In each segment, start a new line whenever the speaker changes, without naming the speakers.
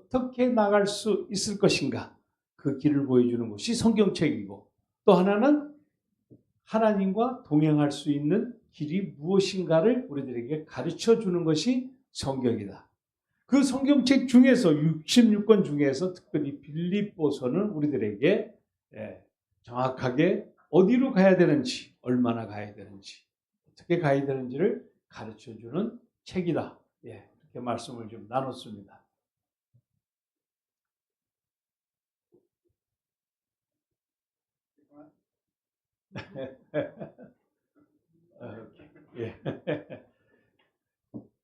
어떻게 나갈 수 있을 것인가, 그 길을 보여주는 것이 성경책이고, 또 하나는 하나님과 동행할 수 있는 길이 무엇인가를 우리들에게 가르쳐 주는 것이 성경이다. 그 성경책 중에서 66권 중에서 특별히 빌립보서는 우리들에게 정확하게 어디로 가야 되는지, 얼마나 가야 되는지, 어떻게 가야 되는지를 가르쳐 주는 책이다. 이렇게 말씀을 좀 나눴습니다.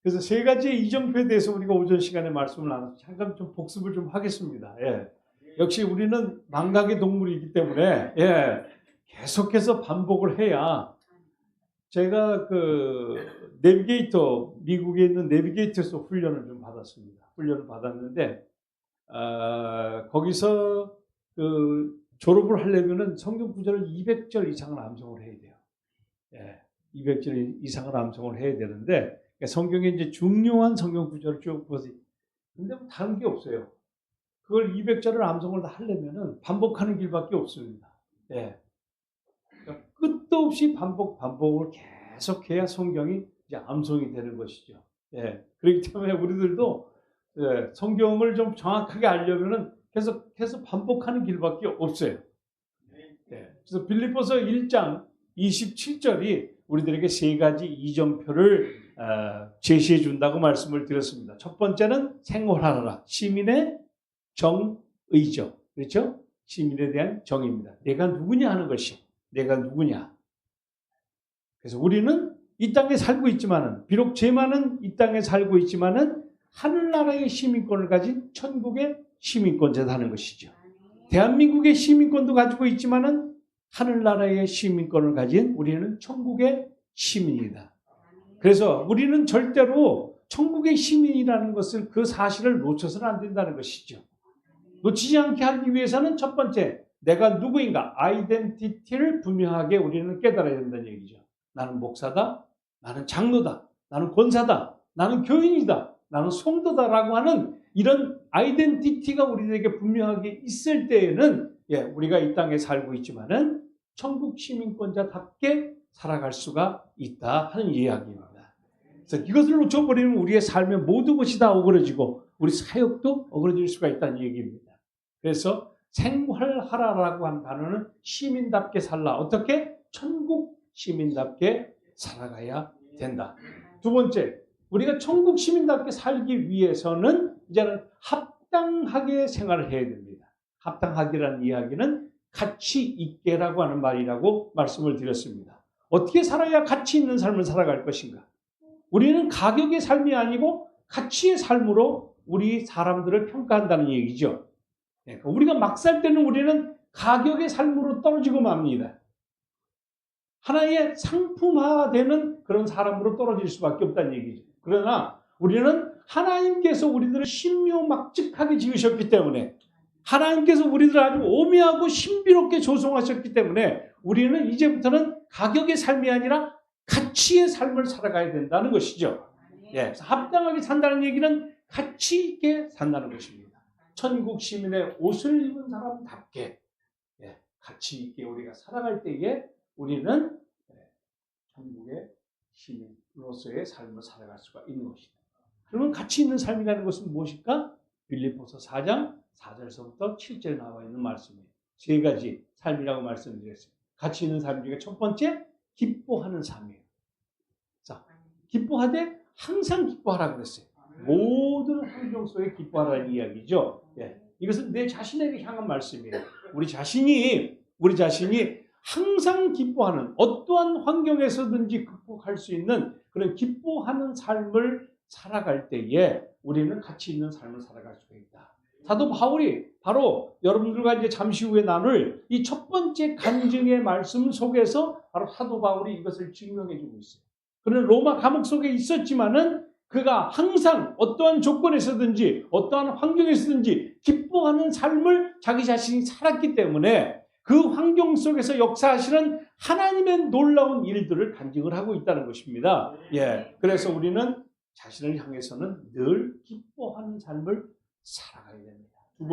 그래서 세 가지의 이정표에 대해서 우리가 오전 시간에 말씀을 나눠서 잠깐 좀 복습을 좀 하겠습니다. 역시 우리는 망각의 동물이기 때문에 계속해서 반복을 해야. 제가 그 내비게이터, 미국에 있는 내비게이터에서 훈련을 좀 받았습니다. 훈련을 받았는데 거기서 그 졸업을 하려면은 성경 구절을 200절 이상을 암송을 해야 돼요. 200절 이상을 암송을 해야 되는데, 성경에 이제 중요한 성경 구절을 쭉 보세요. 근데 뭐 다른 게 없어요. 그걸 200절을 암송을 다 하려면은 반복하는 길밖에 없습니다. 그러니까 끝도 없이 반복을 계속해야 성경이 이제 암송이 되는 것이죠. 그렇기 때문에 우리들도 성경을 좀 정확하게 알려면은 계속해서 반복하는 길밖에 없어요. 그래서 빌립보서 1장 27절이 우리들에게 세 가지 이정표를 제시해 준다고 말씀을 드렸습니다. 첫 번째는 생활하라. 시민의 정의죠. 그렇죠? 시민에 대한 정의입니다. 내가 누구냐 하는 것이, 내가 누구냐. 그래서 우리는 이 땅에 살고 있지만은, 비록 죄만은 이 땅에 살고 있지만은 하늘나라의 시민권을 가진 천국의 시민권자라는 것이죠. 대한민국의 시민권도 가지고 있지만은 하늘나라의 시민권을 가진 우리는 천국의 시민이다. 그래서 우리는 절대로 천국의 시민이라는 것을, 그 사실을 놓쳐서는 안 된다는 것이죠. 놓치지 않게 하기 위해서는 첫 번째, 내가 누구인가, 아이덴티티를 분명하게 우리는 깨달아야 된다는 얘기죠. 나는 목사다, 나는 장로다, 나는 권사다, 나는 교인이다, 나는 성도다라고 하는 이런 아이덴티티가 우리에게 분명하게 있을 때에는 우리가 이 땅에 살고 있지만은 천국 시민권자답게 살아갈 수가 있다 하는 이야기입니다. 그래서 이것을 놓쳐버리면 우리의 삶의 모든 것이 다 어그러지고 우리 사역도 어그러질 수가 있다는 얘기입니다. 그래서 생활하라라고 한 단어는 시민답게 살라. 어떻게? 천국 시민답게 살아가야 된다. 두 번째, 우리가 천국 시민답게 살기 위해서는 이제는 합당하게 생활을 해야 됩니다. 합당하게라는 이야기는 가치 있게라고 하는 말이라고 말씀을 드렸습니다. 어떻게 살아야 가치 있는 삶을 살아갈 것인가? 우리는 가격의 삶이 아니고 가치의 삶으로 우리 사람들을 평가한다는 얘기죠. 우리가 막 살 때는 우리는 가격의 삶으로 떨어지고 맙니다. 하나의 상품화되는 그런 사람으로 떨어질 수밖에 없다는 얘기죠. 그러나 우리는 하나님께서 우리들을 신묘막측하게 지으셨기 때문에, 하나님께서 우리들을 아주 오묘하고 신비롭게 조성하셨기 때문에 우리는 이제부터는 가격의 삶이 아니라 가치의 삶을 살아가야 된다는 것이죠. 그래서 합당하게 산다는 얘기는 가치 있게 산다는 것입니다. 천국 시민의 옷을 입은 사람답게 가치 있게 우리가 살아갈 때에 우리는 천국의 시민으로서의 삶을 살아갈 수가 있는 것이다. 그러면 가치 있는 삶이라는 것은 무엇일까? 빌립보서 4장 4절서부터 7절에 나와 있는 말씀이에요. 세 가지 삶이라고 말씀드렸어요. 가치 있는 삶 중에 첫 번째, 기뻐하는 삶이에요. 자, 기뻐하되 항상 기뻐하라 그랬어요. 모든 환경 속에 기뻐하라는 이야기죠. 이것은 내 자신에게 향한 말씀이에요. 우리 자신이 항상 기뻐하는, 어떠한 환경에서든지 극복할 수 있는 그런 기뻐하는 삶을 살아갈 때에 우리는 가치 있는 삶을 살아갈 수가 있다. 사도 바울이 바로 여러분들과 이제 잠시 후에 나눌 이 첫 번째 간증의 말씀 속에서 바로 사도 바울이 이것을 증명해 주고 있어요. 그는 로마 감옥 속에 있었지만은 그가 항상 어떠한 조건에서든지 어떠한 환경에서든지 기뻐하는 삶을 자기 자신이 살았기 때문에 그 환경 속에서 역사하시는 하나님의 놀라운 일들을 간증을 하고 있다는 것입니다. 그래서 우리는 자신을 향해서는 늘 기뻐하는 삶을 살아가야 됩니다. 두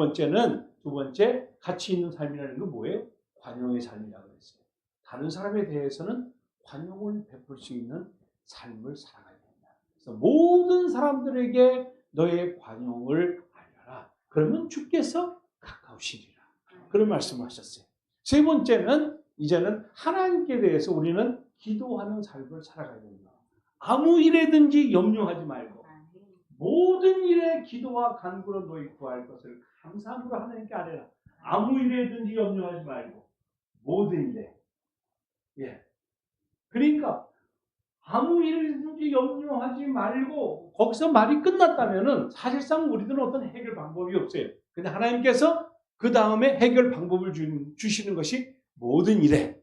번째 가치 있는 삶이라는 건 뭐예요? 관용의 삶이라고 했어요. 다른 사람에 대해서는 관용을 베풀 수 있는 삶을 살아가야 된다. 그래서 모든 사람들에게 너의 관용을 알려라. 그러면 주께서 가까우시리라. 그런 말씀하셨어요. 세 번째는 이제는 하나님께 대해서 우리는 기도하는 삶을 살아가야 됩니다. 아무 일에든지 염려하지 말고 모든 일에 기도와 간구로 너희 구할 것을 감사함으로 하나님께 아뢰라. 아무 일에든지 염려하지 말고 모든 일에. 예. 그러니까 아무 일에든지 염려하지 말고 거기서 말이 끝났다면은 사실상 우리들은 어떤 해결 방법이 없어요. 근데 하나님께서 그 다음에 해결 방법을 주시는 것이 모든 일에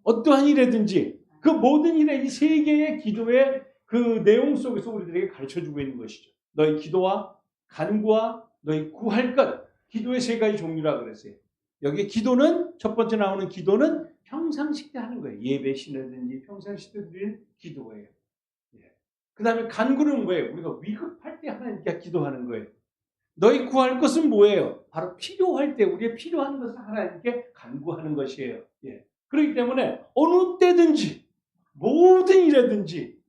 어떠한 일에든지 그 모든 일에 이 세 개의 기도의 그 내용 속에서 우리들에게 가르쳐주고 있는 것이죠. 너희 기도와 간구와 너희 구할 것, 기도의 세 가지 종류라 그랬어요. 여기 기도는 첫 번째 나오는 기도는 평상시 때 하는 거예요. 예배 시내든지 평상시 때 드리는 기도예요. 예. 그 다음에 간구는 뭐예요? 우리가 위급할 때 하나님께 기도하는 거예요. 너희 구할 것은 뭐예요? 바로 필요할 때 우리의 필요한 것을 하나님께 간구하는 것이에요. 예. 그렇기 때문에 어느 때든지 모든 일에든지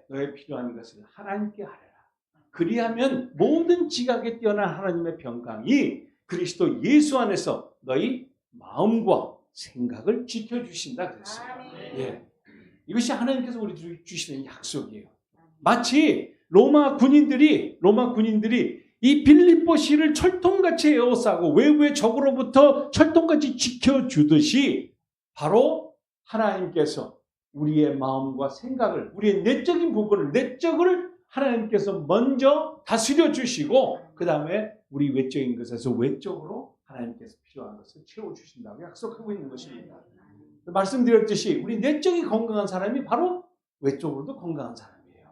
너의 필요한 것을 하나님께 하라. 그리하면 모든 지각에 뛰어난 하나님의 평강이 그리스도 예수 안에서 너희 마음과 생각을 지켜주신다 그랬어요. 예. 이것이 하나님께서 우리들에게 주시는 약속이에요. 마치 로마 군인들이 이 빌립보시를 철통같이 에워싸고 외부의 적으로부터 철통같이 지켜주듯이 바로 하나님께서 우리의 마음과 생각을 우리의 내적인 부분을 내적을 하나님께서 먼저 다스려 주시고 그 다음에 우리 외적인 것에서 외적으로 하나님께서 필요한 것을 채워주신다고 약속하고 있는 것입니다. 말씀드렸듯이 우리 내적이 건강한 사람이 바로 외적으로도 건강한 사람이에요.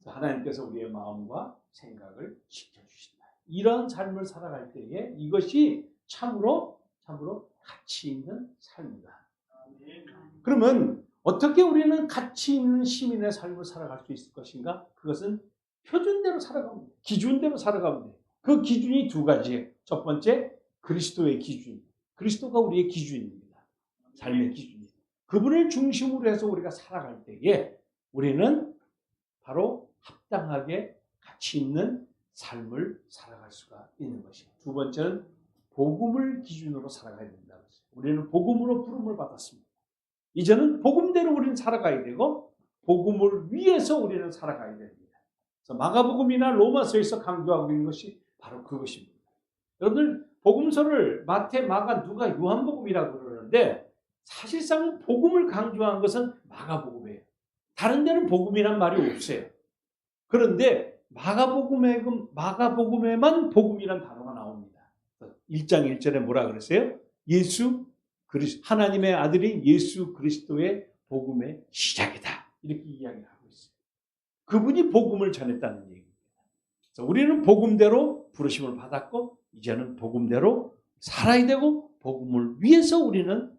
하나님께서 우리의 마음과 생각을 지켜주신다. 이런 삶을 살아갈 때에 이것이 참으로 가치 있는 삶이다. 그러면 어떻게 우리는 가치 있는 시민의 삶을 살아갈 수 있을 것인가? 그것은 표준대로 살아가면 돼요. 기준대로 살아가면 돼요. 그 기준이 두 가지예요. 첫 번째, 그리스도의 기준. 그리스도가 우리의 기준입니다. 삶의 기준이에요. 그분을 중심으로 해서 우리가 살아갈 때에 우리는 바로 합당하게 가치 있는 삶을 살아갈 수가 있는 것이에요. 두 번째는 복음을 기준으로 살아가야 된다고 했어요. 우리는 복음으로 부름을 받았습니다. 이제는 복음대로 우리는 살아가야 되고 복음을 위해서 우리는 살아가야 됩니다. 그래서 마가복음이나 로마서에서 강조하고 있는 것이 바로 그것입니다. 여러분들 복음서를 마태, 마가, 누가, 요한복음이라고 그러는데 사실상 복음을 강조한 것은 마가복음이에요. 다른 데는 복음이란 말이 없어요. 그런데 마가복음에만 복음이란 단어가 나옵니다. 1장 1절에 뭐라 그랬어요? 하나님의 아들인 예수 그리스도의 복음의 시작이다. 이렇게 이야기하고 있어요. 그분이 복음을 전했다는 얘기입니다. 그래서 우리는 복음대로 부르심을 받았고 이제는 복음대로 살아야 되고 복음을 위해서 우리는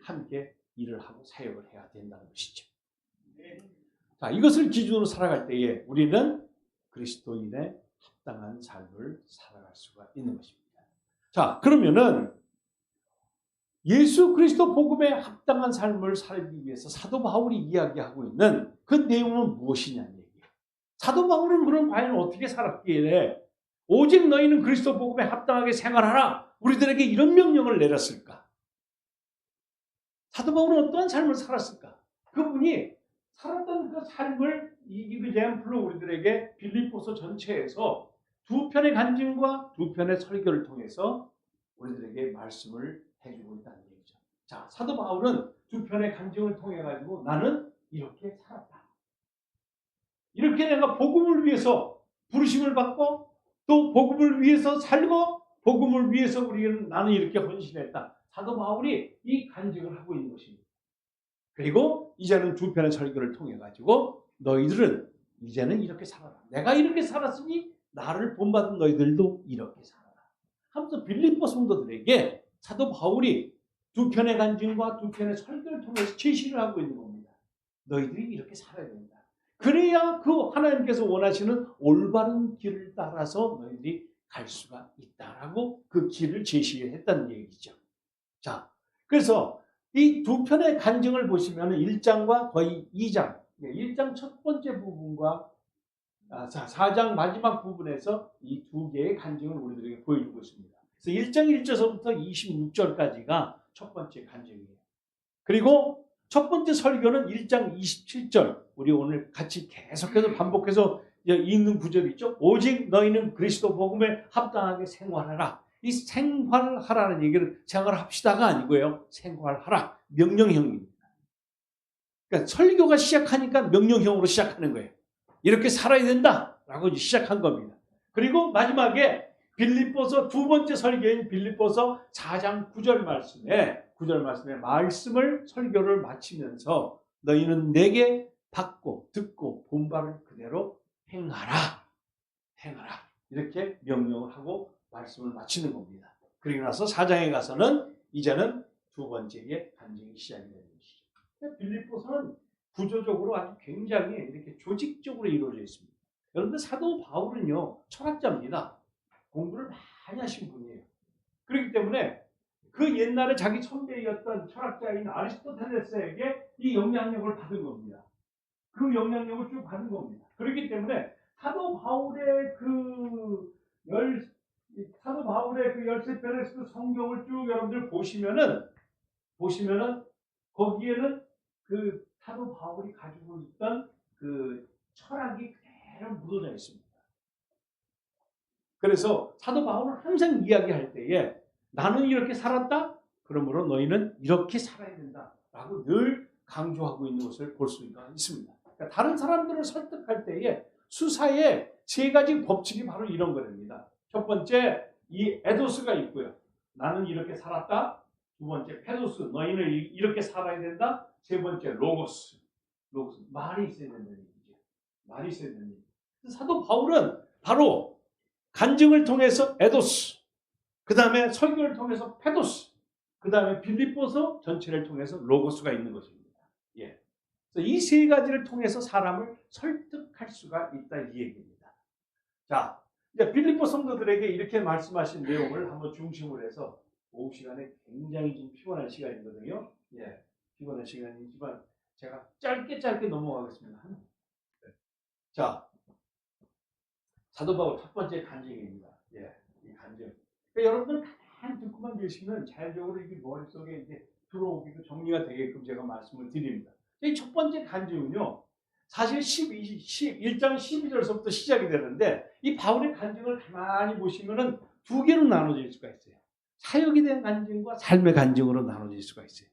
함께 일을 하고 사역을 해야 된다는 것이죠. 자, 이것을 기준으로 살아갈 때에 우리는 그리스도인의 합당한 삶을 살아갈 수가 있는 것입니다. 자, 그러면은 예수 그리스도 복음에 합당한 삶을 살기 위해서 사도 바울이 이야기하고 있는 그 내용은 무엇이냐는 얘기예요. 사도 바울은 그럼 과연 어떻게 살았기에 오직 너희는 그리스도 복음에 합당하게 생활하라. 우리들에게 이런 명령을 내렸을까? 사도 바울은 어떠한 삶을 살았을까? 그분이 살았던 그 삶을 이 example로 우리들에게 빌립보서 전체에서 두 편의 간증과 두 편의 설교를 통해서 우리들에게 말씀을 해주고 있다는 얘기죠. 자, 사도 바울은 두 편의 간증을 통해 가지고 나는 이렇게 살았다. 이렇게 내가 복음을 위해서 부르심을 받고 또 복음을 위해서 살고 복음을 위해서 나는 이렇게 헌신했다. 사도 바울이 이 간증을 하고 있는 것입니다. 그리고 이제는 두 편의 설교를 통해 가지고 너희들은 이제는 이렇게 살아라. 내가 이렇게 살았으니 나를 본받은 너희들도 이렇게 살아라. 하면서 빌립보 성도들에게 사도 바울이 두 편의 간증과 두 편의 설교를 통해서 제시를 하고 있는 겁니다. 너희들이 이렇게 살아야 된다. 그래야 그 하나님께서 원하시는 올바른 길을 따라서 너희들이 갈 수가 있다라고 그 길을 제시했다는 얘기죠. 자, 그래서 이 두 편의 간증을 보시면 1장과 거의 2장, 1장 첫 번째 부분과 4장 마지막 부분에서 이 두 개의 간증을 우리들에게 보여주고 있습니다. 그래서 1장 1절서부터 26절까지가 첫 번째 간증이에요. 그리고 첫 번째 설교는 1장 27절, 우리 오늘 같이 계속해서 반복해서 읽는 구절이 있죠. 오직 너희는 그리스도 복음에 합당하게 생활하라. 이 생활하라는 얘기를 생활합시다가 아니고요. 생활하라. 명령형입니다. 그러니까 설교가 시작하니까 명령형으로 시작하는 거예요. 이렇게 살아야 된다라고 시작한 겁니다. 그리고 마지막에 빌립보서 두 번째 설교인 빌립보서 4장 9절 말씀에 말씀을 설교를 마치면서 너희는 내게 받고 듣고 본 바를 그대로 행하라. 이렇게 명령을 하고 말씀을 마치는 겁니다. 그리고 나서 4장에 가서는 이제는 두 번째의 간증이 시작이 되는 것이죠. 빌립보서는 구조적으로 아주 굉장히 이렇게 조직적으로 이루어져 있습니다. 여러분들 사도 바울은요, 철학자입니다. 공부를 많이 하신 분이에요. 그렇기 때문에 그 옛날에 자기 선배였던 철학자인 아리스토텔레스에게 이 영향력을 받은 겁니다. 그 영향력을 쭉 받은 겁니다. 그렇기 때문에 사도 바울의 그 13편의 성경을 쭉 여러분들 보시면은 거기에는 그 사도 바울이 가지고 있던 그 철학이 그대로 묻어져 있습니다. 그래서 사도 바울은 항상 이야기할 때에 나는 이렇게 살았다? 그러므로 너희는 이렇게 살아야 된다라고 늘 강조하고 있는 것을 볼 수가 있습니다. 그러니까 다른 사람들을 설득할 때에 수사의 세 가지 법칙이 바로 이런 겁니다. 첫 번째, 이 에도스가 있고요. 나는 이렇게 살았다. 두 번째, 페도스. 너희는 이렇게 살아야 된다. 세 번째, 로고스. 말이 있어야 된다는 얘기죠. 사도 바울은 바로 간증을 통해서 에도스, 그 다음에 설교를 통해서 페도스, 그 다음에 빌립보서 전체를 통해서 로고스가 있는 것입니다. 이 세 가지를 통해서 사람을 설득할 수가 있다 이 얘기입니다. 자, 이제 빌립보 성도들에게 이렇게 말씀하신 내용을 한번 중심으로 해서 오후 시간에 굉장히 좀 피곤한 시간이거든요. 피곤한 시간이지만 제가 짧게 넘어가겠습니다. 자, 사도 바울 첫 번째 간증입니다. 이 간증. 그러니까 여러분들 가만히 듣고만 계시면 자연적으로 이게 머릿속에 이제 들어오기도 정리가 되게끔 제가 말씀을 드립니다. 이 첫 번째 간증은요, 사실 1장 12절서부터 시작이 되는데, 이 바울의 간증을 가만히 보시면은 두 개로 나눠질 수가 있어요. 사역에 대한 간증과 삶의 간증으로 나눠질 수가 있어요.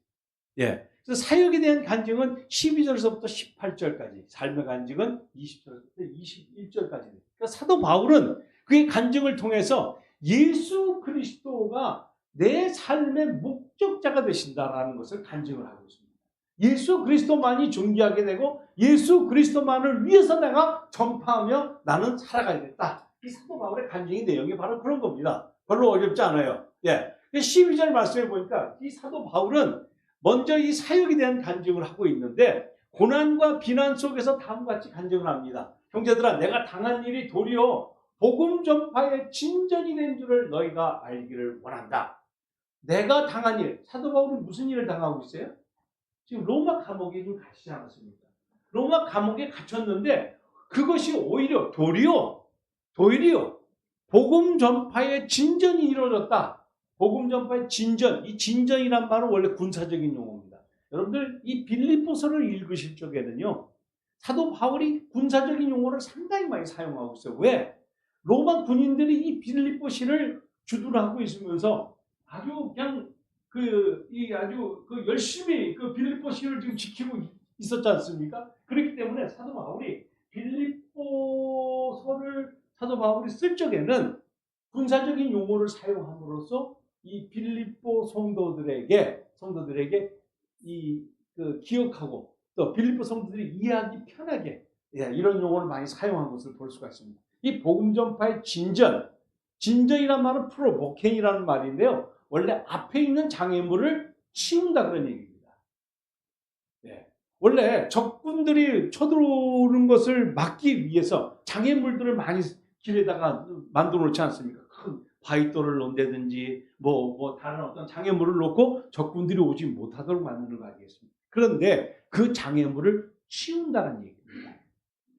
그래서 사역에 대한 간증은 12절서부터 18절까지, 삶의 간증은 20절부터 21절까지. 그러니까 사도 바울은 그의 간증을 통해서 예수 그리스도가 내 삶의 목적자가 되신다라는 것을 간증을 하고 있습니다. 예수 그리스도만이 존귀하게 되고 예수 그리스도만을 위해서 내가 전파하며 나는 살아가야겠다. 이 사도 바울의 간증의 내용이 바로 그런 겁니다. 별로 어렵지 않아요. 12절 말씀해 보니까 이 사도 바울은 먼저 이 사역에 대한 간증을 하고 있는데 고난과 비난 속에서 다음과 같이 간증을 합니다. 형제들아, 내가 당한 일이 도리어 복음 전파의 진전이 된 줄을 너희가 알기를 원한다. 내가 당한 일, 사도 바울은 무슨 일을 당하고 있어요? 지금 로마 감옥에 좀 갇히지 않았습니까? 로마 감옥에 갇혔는데 그것이 오히려 도리어 복음 전파의 진전이 이루어졌다. 복음 전파의 진전, 이 진전이란 말은 원래 군사적인 용어입니다. 여러분들 이 빌립보서를 읽으실 적에는요, 사도 바울이 군사적인 용어를 상당히 많이 사용하고 있어요. 왜? 로마 군인들이 이 빌립보시를 주둔하고 있으면서 아주 그냥 아주 열심히 그 빌립보시를 지금 지키고 있었지 않습니까? 그렇기 때문에 사도 바울이 빌립보서를 사도 바울이 쓸 적에는 군사적인 용어를 사용함으로써 이 빌립보 성도들에게 기억하고 또 빌립보 성도들이 이해하기 편하게 이런 용어를 많이 사용한 것을 볼 수가 있습니다. 이 복음 전파의 진전이란 말은 프로보케이라는 말인데요. 원래 앞에 있는 장애물을 치운다 그런 얘기입니다. 원래 적군들이 쳐들어오는 것을 막기 위해서 장애물들을 많이 길에다가 만들어 놓지 않습니까? 큰 바위돌을 놓는다든지 뭐 다른 어떤 장애물을 놓고 적군들이 오지 못하도록 만드는 거 아니겠습니까? 그런데 그 장애물을 치운다는 얘기입니다.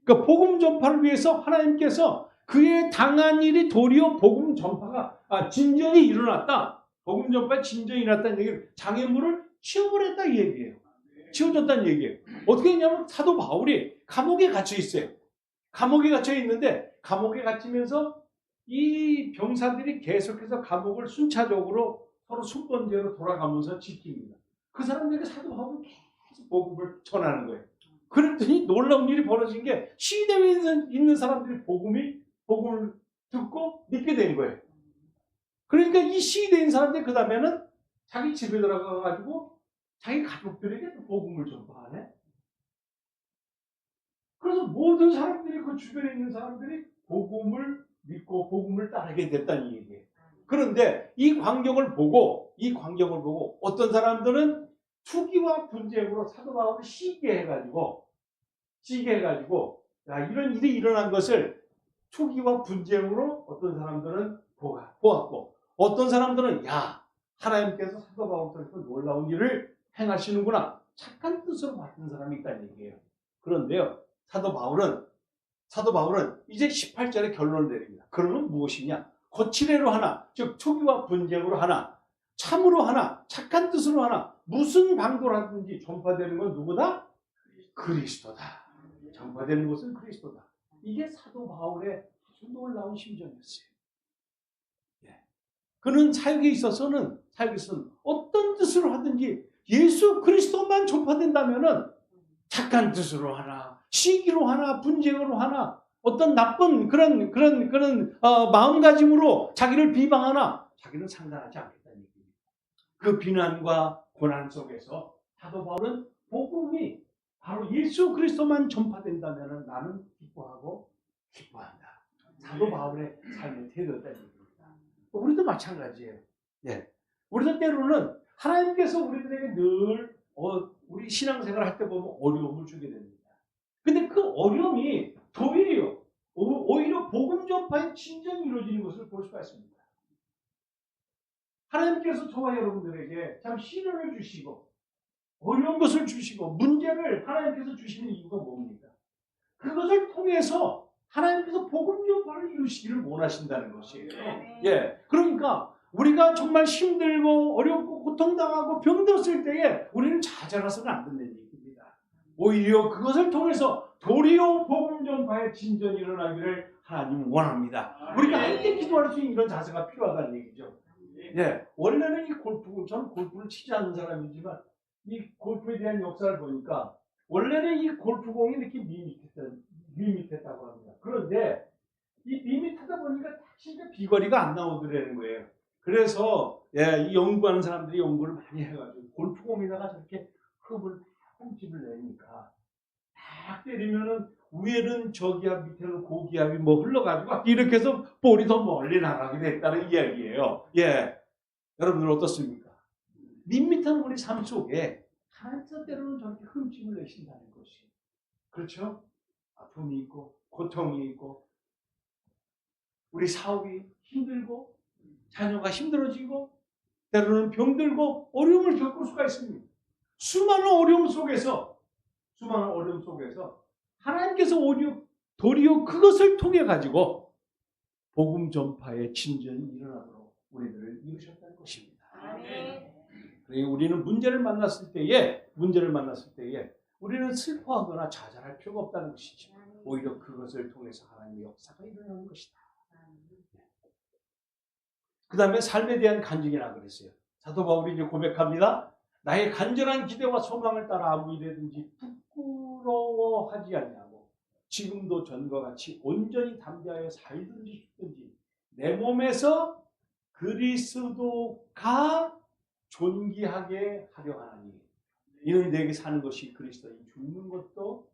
그러니까 복음 전파를 위해서 하나님께서 그의 당한 일이 도리어 복음 전파가 진전이 일어났다. 복음 전파에 진전이 일어났다는 얘기를 장애물을 치워버렸다 이 얘기예요. 치워졌다는 얘기예요. 어떻게 했냐면 사도 바울이 감옥에 갇혀 있어요. 감옥에 갇혀 있는데 감옥에 갇히면서 이 병사들이 계속해서 감옥을 순차적으로 서로 순번제로 돌아가면서 지킵니다. 그 사람들에게 사도 바울은 계속 복음을 전하는 거예요. 그랬더니 놀라운 일이 벌어진 게 시대에 있는 사람들이 복음을 듣고 믿게 된 거예요. 그러니까 이 시대에 있는 사람들이 그 다음에는 자기 집에 들어가가지고 자기 가족들에게 복음을 전파하네. 그래서 모든 사람들이 그 주변에 있는 사람들이 복음을 믿고 복음을 따르게 됐다는 얘기예요. 그런데 이 광경을 보고 어떤 사람들은 투기와 분쟁으로 사도 바울을 시게 해가지고 야, 이런 일이 일어난 것을 투기와 분쟁으로 어떤 사람들은 보았고 어떤 사람들은 야, 하나님께서 사도 바울 통해서 놀라운 일을 행하시는구나. 착한 뜻으로 받는 사람이 있다는 얘기예요. 그런데요, 사도 바울은 이제 18절에 결론을 내립니다. 그러면 무엇이냐? 거칠애로 하나, 즉 투기와 분쟁으로 하나, 참으로 하나, 착한 뜻으로 하나, 무슨 방도를 하든지 전파되는 건 누구다? 그리스도다. 전파되는 것은 그리스도다. 이게 사도 바울의 아주 놀라운 심정이었어요. 그는 사역에 있어서는 어떤 뜻으로 하든지 예수 그리스도만 전파된다면은 착한 뜻으로 하나, 시기로 하나, 분쟁으로 하나, 어떤 나쁜 그런 마음가짐으로 자기를 비방하나 자기는 상관하지 않겠다는 얘기입니다. 그 비난과 고난 속에서 사도 바울은 복음이 바로 예수 그리스도만 전파된다면은 나는 기뻐한다. 사도 바울의 삶의 태도였다는 얘기입니다. 우리도 마찬가지예요. 예. 우리도 때로는 하나님께서 우리들에게 늘 우리 신앙생활 할 때 보면 어려움을 주게 됩니다. 근데 그 어려움이 오히려 복음 전파의 진전이 이루어지는 것을 볼 수가 있습니다. 하나님께서 저와 여러분들에게 참 시련을 주시고 어려운 것을 주시고 문제를 하나님께서 주시는 이유가 뭡니까? 그것을 통해서 하나님께서 복음 전파를 이루시기를 원하신다는 것이에요. 예, 그러니까 우리가 정말 힘들고 어렵고 고통당하고 병들었을 때에 우리는 좌절해서는 안 된다는 얘기입니다. 오히려 그것을 통해서 도리어 복음 전파의 진전이 일어나기를 하나님은 원합니다. 우리가 함께 기도할 수 있는 이런 자세가 필요하다는 얘기죠. 예, 원래는 저는 골프를 치지 않는 사람이지만 이 골프에 대한 역사를 보니까 원래는 이 골프공이 이렇게 밋밋했다고 합니다. 그런데 이 밋밋하다 보니까 진짜 비거리가 안 나오더라는 거예요. 그래서 이 연구하는 사람들이 연구를 많이 해가지고 골프공에다가 저렇게 홈집을 내니까 딱 때리면은 위에는 저기압 밑에는 고기압이 흘러가지고 이렇게 해서 볼이 더 멀리 나가게 됐다는 이야기예요. 예, 여러분들 어떻습니까? 밋밋한 우리 삶 속에 하나님께서 때로는 저렇게 흠집을 내신다는 것이 그렇죠? 아픔이 있고 고통이 있고 우리 사업이 힘들고 자녀가 힘들어지고 때로는 병들고 어려움을 겪을 수가 있습니다. 수많은 어려움 속에서 하나님께서 도리어 그것을 통해 가지고 복음 전파의 진전이 일어나도록 우리들을 이루셨다는 것입니다. 그러니 우리는 문제를 만났을 때에 우리는 슬퍼하거나 좌절할 필요가 없다는 것이죠. 오히려 그것을 통해서 하나님의 역사가 일어나는 것이다. 그 다음에 삶에 대한 간증이라고 그랬어요. 사도 바울이 이제 고백합니다. 나의 간절한 기대와 소망을 따라 아무 일이든지 부끄러워하지 아니하고 지금도 전과 같이 온전히 담대하여 살든지 죽든지 내 몸에서 그리스도가 존귀하게 하려 하나니 이는 내게 사는 것이 그리스도니 죽는 것도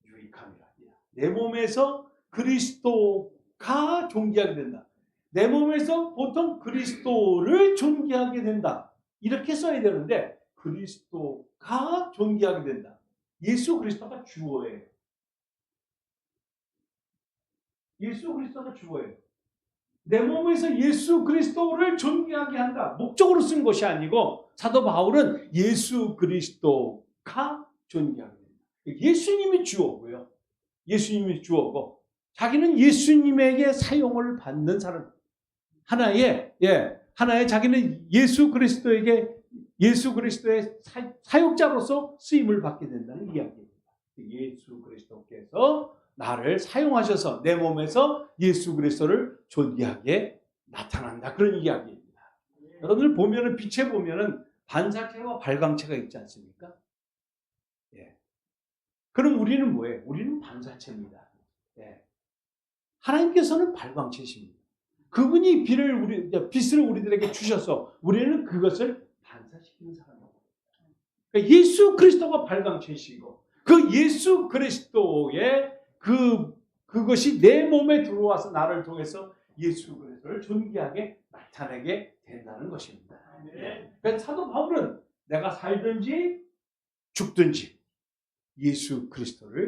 유익함이라. 내 몸에서 그리스도가 존귀하게 된다. 내 몸에서 보통 그리스도를 존귀하게 된다. 이렇게 써야 되는데 그리스도가 존귀하게 된다. 예수 그리스도가 주어예요. 예수 그리스도가 주어예요. 내 몸에서 예수 그리스도를 존귀하게 한다. 목적으로 쓴 것이 아니고 사도 바울은 예수 그리스도가 존귀하게 된다. 예수님이 주어고요. 예수님이 주어고 자기는 예수님에게 사용을 받는 사람. 하나의 자기는 예수 그리스도의 사역자로서 쓰임을 받게 된다는 이야기입니다. 예수 그리스도께서 나를 사용하셔서 내 몸에서 예수 그리스도를 존귀하게 나타난다. 그런 이야기입니다. 여러분들 보면은 빛에 보면은 반사체와 발광체가 있지 않습니까? 예. 그럼 우리는 뭐예요? 우리는 반사체입니다. 예. 하나님께서는 발광체십니다. 그분이 빛을 우리들에게 주셔서 우리는 그것을 반사시키는 사람입니다. 그러니까 예수 그리스도가 발광체시고 그 예수 그리스도의 그것이 내 몸에 들어와서 나를 통해서 예수 그리스도를 존귀하게 나타내게 된다는 것입니다. 네. 그래서 사도 바울은 내가 살든지 죽든지 예수 그리스도가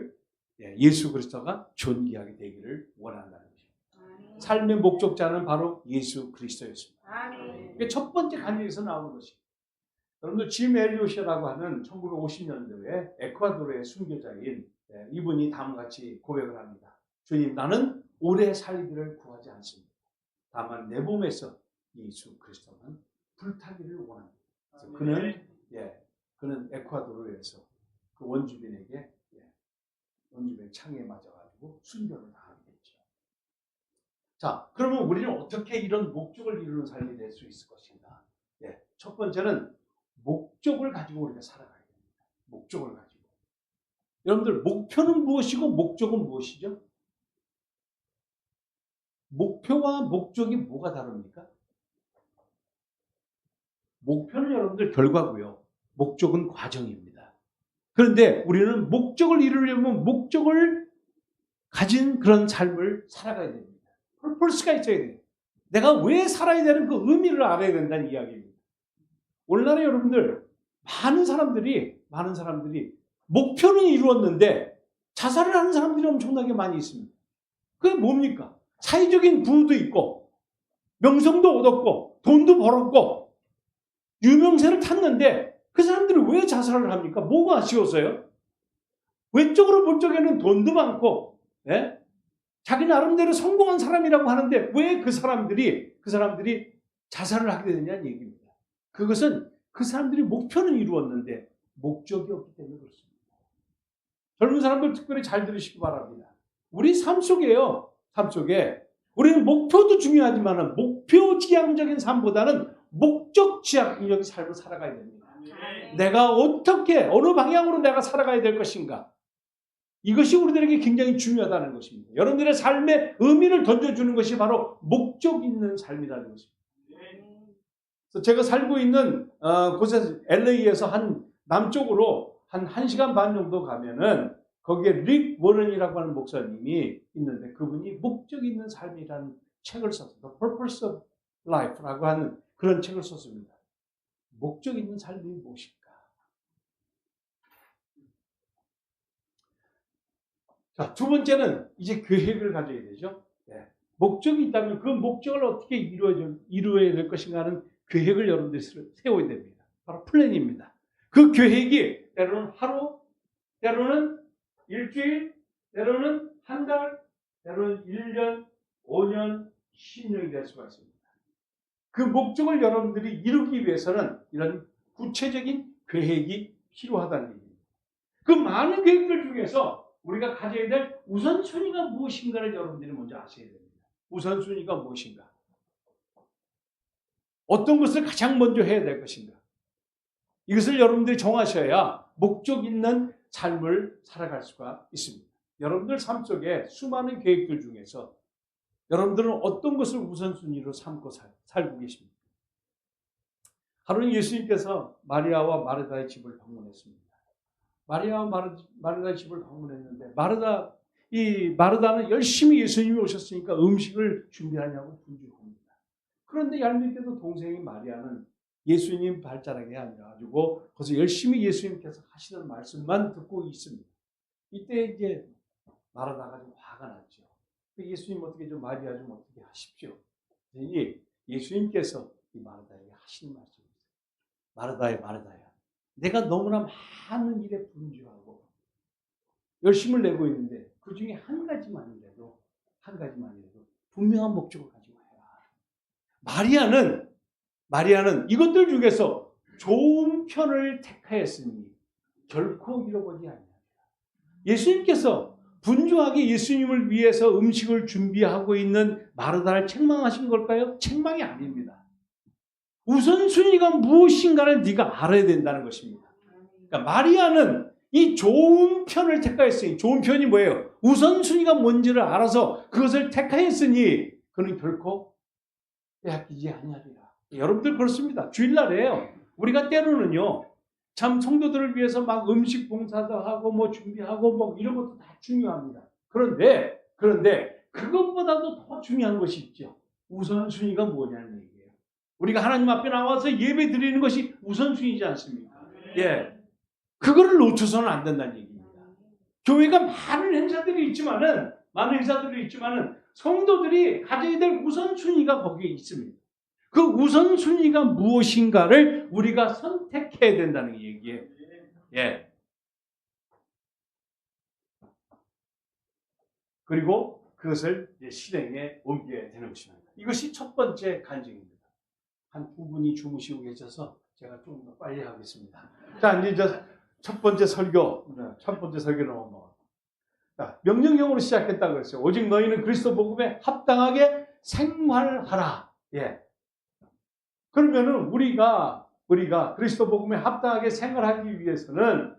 존귀하게 되기를 원한다는 것입니다. 삶의 목적자는 바로 예수 그리스도였습니다. 그게 첫 번째 간증에서 나오는 것입니다. 여러분들 짐 엘리엇이라고 하는 1950년도에 에콰도르의 순교자인 이분이 다음과 같이 고백을 합니다. 주님, 나는 오래 살기를 구하지 않습니다. 다만 내 몸에서 예수 그리스도는 불타기를 원합니다. 그는 에콰도르에서 그 원주민 창에 맞아가지고 순교를 당하게 됐죠. 자, 그러면 우리는 어떻게 이런 목적을 이루는 삶이 될 수 있을 것인가? 첫 번째는 목적을 가지고 우리가 살아가야 됩니다. 목적을 가지고. 여러분들 목표는 무엇이고 목적은 무엇이죠? 목표와 목적이 뭐가 다릅니까? 목표는 여러분들 결과고요. 목적은 과정입니다. 그런데 우리는 목적을 이루려면 목적을 가진 그런 삶을 살아가야 됩니다. 퍼포스가 있어야 돼요. 내가 왜 살아야 되는 그 의미를 알아야 된다는 이야기입니다. 오늘날에 여러분들 많은 사람들이 목표는 이루었는데 자살을 하는 사람들이 엄청나게 많이 있습니다. 그게 뭡니까? 사회적인 부도 있고 명성도 얻었고 돈도 벌었고 유명세를 탔는데 그 사람들이 왜 자살을 합니까? 뭐가 아쉬워서요? 외적으로 볼 적에는 돈도 많고 자기 나름대로 성공한 사람이라고 하는데 왜 그 사람들이 자살을 하게 되느냐는 얘기입니다. 그것은 그 사람들이 목표는 이루었는데 목적이 없기 때문에 그렇습니다. 젊은 사람들 특별히 잘 들으시기 바랍니다. 우리 삶 속에 우리는 목표도 중요하지만 목표 지향적인 삶보다는 목적 지향적인 삶을 살아가야 됩니다. 내가 어느 방향으로 내가 살아가야 될 것인가? 이것이 우리들에게 굉장히 중요하다는 것입니다. 여러분들의 삶에 의미를 던져주는 것이 바로 목적 있는 삶이라는 것입니다. 그래서 제가 살고 있는 곳에서 LA에서 한 남쪽으로 한 1시간 반 정도 가면은 거기에 릭 워런이라고 하는 목사님이 있는데 그분이 목적 있는 삶이라는 책을 썼습니다. Purpose of Life라고 하는 그런 책을 썼습니다. 목적 있는 삶이 무엇일까? 자, 두 번째는 이제 계획을 가져야 되죠. 목적이 있다면 그 목적을 어떻게 이루어야 될 것인가 하는 계획을 여러분들이 세워야 됩니다. 바로 플랜입니다. 그 계획이 때로는 하루, 때로는 일주일, 때로는 한 달, 때로는 1년, 5년, 10년이 될 수가 있습니다. 그 목적을 여러분들이 이루기 위해서는 이런 구체적인 계획이 필요하다는 얘기입니다. 그 많은 계획들 중에서 우리가 가져야 될 우선순위가 무엇인가를 여러분들이 먼저 아셔야 됩니다. 우선순위가 무엇인가? 어떤 것을 가장 먼저 해야 될 것인가? 이것을 여러분들이 정하셔야 목적 있는 삶을 살아갈 수가 있습니다. 여러분들 삶 속에 수많은 계획들 중에서 여러분들은 어떤 것을 우선순위로 삼고 살고 계십니까? 하루는 예수님께서 마리아와 마르다의 집을 방문했습니다. 마리아와 마르다의 집을 방문했는데 마르다는 열심히 예수님이 오셨으니까 음식을 준비하냐고 분주합니다. 그런데 얄밉게도 동생이 마리아는 예수님 발자락에 앉아가지고 거기서 열심히 예수님께서 하시는 말씀만 듣고 있습니다. 이때 이제 마르다가 좀 화가 났죠. 예수님 어떻게 좀 마리아 좀 어떻게 하십시오. 예수님께서 이 마르다에게 하시는 말씀입니다. 마르다야. 내가 너무나 많은 일에 분주하고 열심을 내고 있는데 그 중에 한 가지만이라도 분명한 목적을 가지고 해라. 마리아는 이것들 중에서 좋은 편을 택하였으니 결코 잃어버리지 아니하리라. 예수님께서 분주하게 예수님을 위해서 음식을 준비하고 있는 마르다를 책망하신 걸까요? 책망이 아닙니다. 우선순위가 무엇인가를 네가 알아야 된다는 것입니다. 그러니까 마리아는 이 좋은 편을 택하였으니, 좋은 편이 뭐예요? 우선순위가 뭔지를 알아서 그것을 택하였으니 그는 결코 빼앗기지 아니하리라. 여러분들 그렇습니다. 주일날에요. 우리가 때로는요, 참 성도들을 위해서 막 음식 봉사도 하고 뭐 준비하고 뭐 이런 것도 다 중요합니다. 그런데 그것보다도 더 중요한 것이 있죠. 우선순위가 뭐냐는 얘기예요. 우리가 하나님 앞에 나와서 예배 드리는 것이 우선순위지 않습니까? 예, 그거를 놓쳐서는 안 된다는 얘기입니다. 교회가 많은 행사들이 있지만은 성도들이 가져야 될 우선순위가 거기에 있습니다. 그 우선순위가 무엇인가를 우리가 선택해야 된다는 얘기예요. 예. 그리고 그것을 실행에 옮겨야 되는 것입니다. 이것이 첫 번째 간증입니다. 한 두 분이 주무시고 계셔서 제가 좀 더 빨리 하겠습니다. 자, 이제 첫 번째 설교 넘어가. 명령형으로 시작했다고 했어요. 오직 너희는 그리스도 복음에 합당하게 생활하라. 예. 그러면은 우리가 그리스도 복음에 합당하게 생활하기 위해서는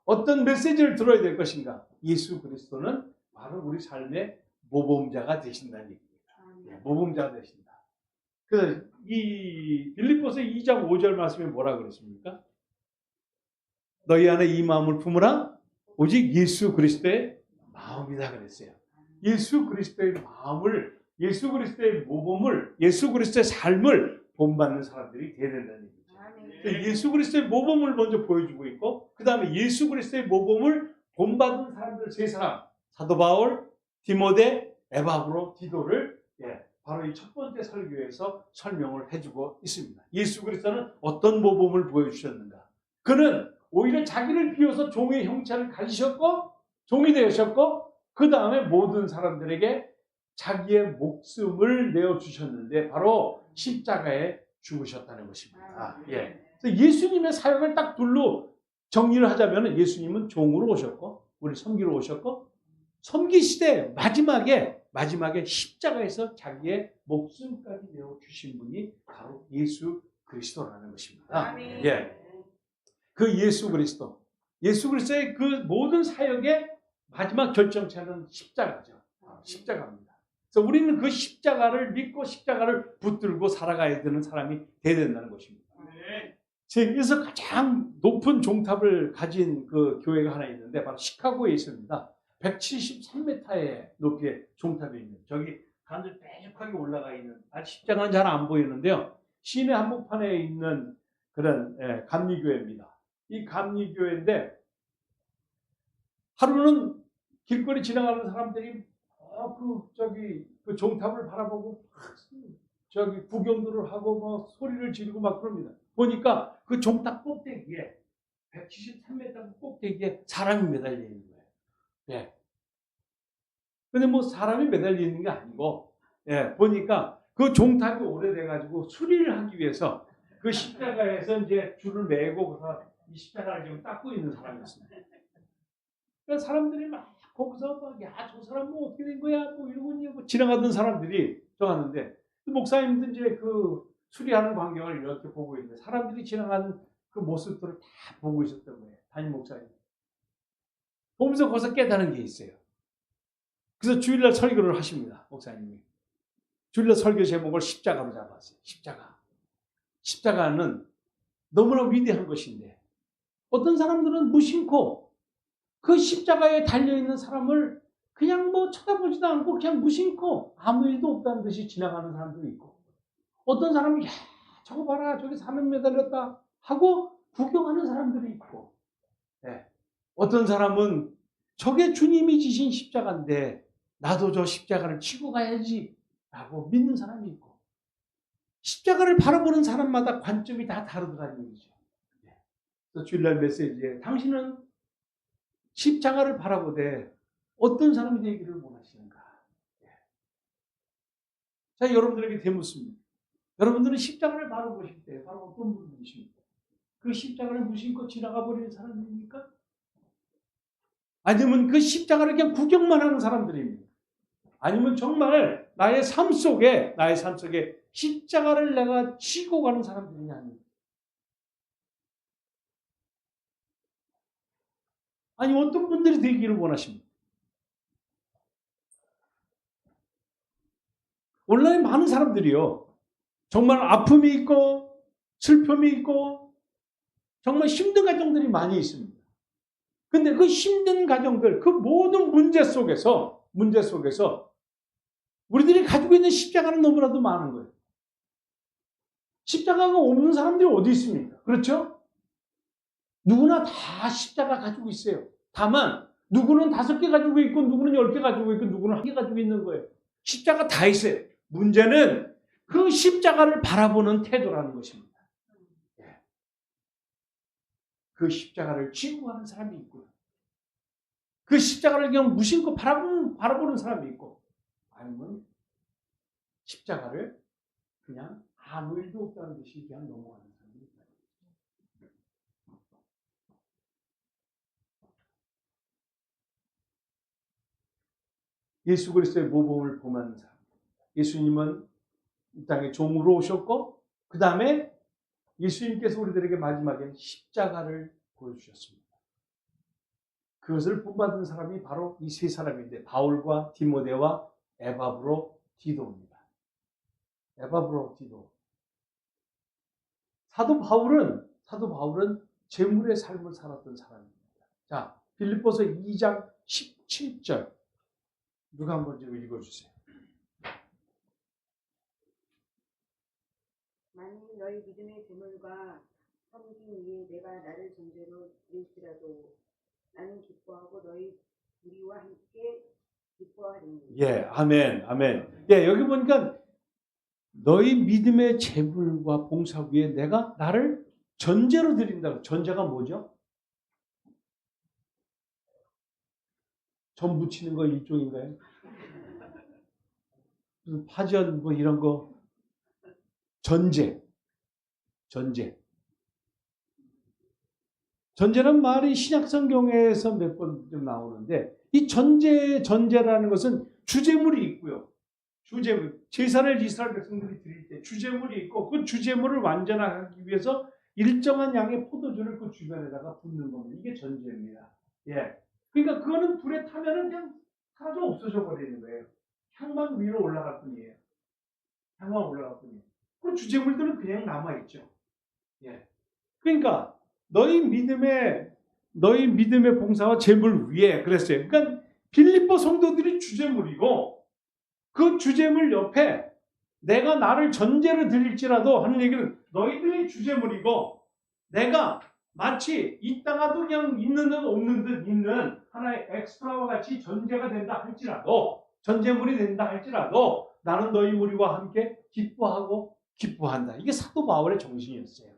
어떤 메시지를 들어야 될 것인가? 예수 그리스도는 바로 우리 삶의 모범자가 되신다는 얘기입니다. 모범자가 되신다. 그래서 이 빌립보서 2장 5절 말씀에 뭐라 그랬습니까? 너희 안에 이 마음을 품으라. 오직 예수 그리스도의 마음이다 그랬어요. 예수 그리스도의 마음을, 예수 그리스도의 모범을, 예수 그리스도의 삶을 본받는 사람들이 되어야 된다는 얘기죠. 예수 그리스도의 모범을 먼저 보여주고 있고, 그 다음에 예수 그리스도의 모범을 본받는 사람들 세 사람, 사도 바울, 디모데, 에바브로, 디도를 바로 이 첫 번째 설교에서 설명을 해주고 있습니다. 예수 그리스도는 어떤 모범을 보여주셨는가? 그는 오히려 자기를 비워서 종의 형체를 가지셨고, 종이 되셨고, 그 다음에 모든 사람들에게 자기의 목숨을 내어주셨는데 바로 십자가에 죽으셨다는 것입니다. 그래서 예수님의 사역을 딱 둘로 정리를 하자면 예수님은 종으로 오셨고, 우리 섬기러 오셨고, 섬기시되 마지막에 십자가에서 자기의 목숨까지 내어주신 분이 바로 예수 그리스도라는 것입니다. 그 예수 그리스도의 그 모든 사역의 마지막 결정체는 십자가죠. 십자가입니다. 그래서 우리는 그 십자가를 믿고 십자가를 붙들고 살아가야 되는 사람이 되어야 된다는 것입니다. 세계에서 가장 높은 종탑을 가진 그 교회가 하나 있는데 바로 시카고에 있습니다. 173m의 높이의 종탑이 있는, 저기 사람들 빼죽하게 올라가 있는, 십자가는 잘 안 보이는데요. 시내 한복판에 있는 그런 감리교회입니다. 이 감리교회인데 하루는 길거리 지나가는 사람들이 그 종탑을 바라보고 저기 구경들을 하고 막 소리를 지르고 막 그럽니다. 보니까 그 종탑 꼭대기에 173m 꼭대기에 사람이 매달려 있는 거예요. 근데 뭐 사람이 매달려 있는 게 아니고 보니까 그 종탑이 오래돼가지고 수리를 하기 위해서 그 십자가에서 이제 줄을 매고 이 십자가를 지금 닦고 있는 사람이었습니다. 그러니까 사람들이 막 거기서 막, 야, 저 사람 뭐 어떻게 된 거야? 뭐 이러고 지나가던 사람들이 좋았는데, 목사님도 이제 그 수리하는 광경을 이렇게 보고 있는데, 사람들이 지나가는 그 모습들을 다 보고 있었던 거예요. 담임 목사님. 보면서 거기서 깨달은 게 있어요. 그래서 주일날 설교를 하십니다. 목사님이. 주일날 설교 제목을 십자가로 잡았어요. 십자가는 너무나 위대한 것인데, 어떤 사람들은 무심코 그 십자가에 달려있는 사람을 그냥 뭐 쳐다보지도 않고 그냥 무심코 아무 일도 없다는 듯이 지나가는 사람도 있고, 어떤 사람은 야, 저거 봐라, 저기 사면 매달렸다 하고 구경하는 사람들이 있고, 네. 어떤 사람은 저게 주님이 지신 십자가인데 나도 저 십자가를 지고 가야지 라고 믿는 사람이 있고, 십자가를 바라보는 사람마다 관점이 다 다르다는 얘기죠. 그래서 주일날 메시지에 당신은 십자가를 바라보되 어떤 사람이 되기를 원하시는가? 자, 여러분들에게 대묻습니다. 여러분들은 십자가를 바라보실 때 바로 어떤 분이십니까? 그 십자가를 무심코 지나가 버리는 사람입니까? 아니면 그 십자가를 그냥 구경만 하는 사람들입니까? 아니면 정말 나의 삶 속에 십자가를 내가 지고 가는 사람들이냐? 아니, 어떤 분들이 되기를 원하십니까? 온라인에 많은 사람들이요, 정말 아픔이 있고 슬픔이 있고 정말 힘든 가정들이 많이 있습니다. 근데 그 힘든 가정들, 그 모든 문제 속에서 우리들이 가지고 있는 십자가는 너무나도 많은 거예요. 십자가가 없는 사람들이 어디 있습니까? 그렇죠? 누구나 다 십자가 가지고 있어요. 다만 누구는 5개 가지고 있고 누구는 10개 가지고 있고 누구는 1개 가지고 있는 거예요. 십자가 다 있어요. 문제는 그 십자가를 바라보는 태도라는 것입니다. 그 십자가를 지고 가는 사람이 있고요, 그 십자가를 그냥 무심코 바라보는 사람이 있고, 아니면 십자가를 그냥 아무 일도 없다는 듯이 그냥 넘어가는 사람이 있다. 예수 그리스도의 모범을 범하는 사람. 예수님은 이 땅에 종으로 오셨고, 그 다음에 예수님께서 우리들에게 마지막에 십자가를 보여주셨습니다. 그것을 본받은 사람이 바로 이 세 사람인데, 바울과 디모데와 에바브로 디도입니다. 에바브로 디도. 사도 바울은 재물의 삶을 살았던 사람입니다. 자, 빌립보서 2장 17절. 누가 한번 좀 읽어주세요.
만일 너희 믿음의 재물과 섬김 위에 내가 나를 전제로 드릴지라도 나는 기뻐하고 너희 우리와 함께 기뻐하리니.
예, 아멘, 아멘. 예, 여기 보니까 너희 믿음의 재물과 봉사 위에 내가 나를 전제로 드린다고. 전제가 뭐죠? 전 붙이는 거 일종인가요? 무슨 파전 뭐 이런 거. 전제. 전제란 말이 신약 성경에서 몇 번 좀 나오는데, 이 전제라는 것은 주제물이 있고요. 주제물, 제사를 이스라엘 백성들이 드릴 때 주제물이 있고, 그 주제물을 완전하기 위해서 일정한 양의 포도주를 그 주변에다가 붓는 겁니다. 이게 전제입니다. 예. 그러니까 그거는 불에 타면은 그냥 사라져 없어져 버리는 거예요. 향만 위로 올라갈 뿐이에요. 향만 올라갈 뿐이에요. 그 주제물들은 그냥 남아있죠. 예. 그러니까 너희 믿음의 봉사와 재물 위에 그랬어요. 그러니까 빌립보 성도들이 주제물이고, 그 주제물 옆에 내가 나를 전제로 드릴지라도 하는 얘기는 너희들이 주제물이고, 내가 마치 있다가도 그냥 있는 듯 없는 듯 있는 하나의 엑스트라와 같이 전제가 된다 할지라도, 전제물이 된다 할지라도 나는 너희 무리와 함께 기뻐하고 기뻐한다. 이게 사도 바울의 정신이었어요.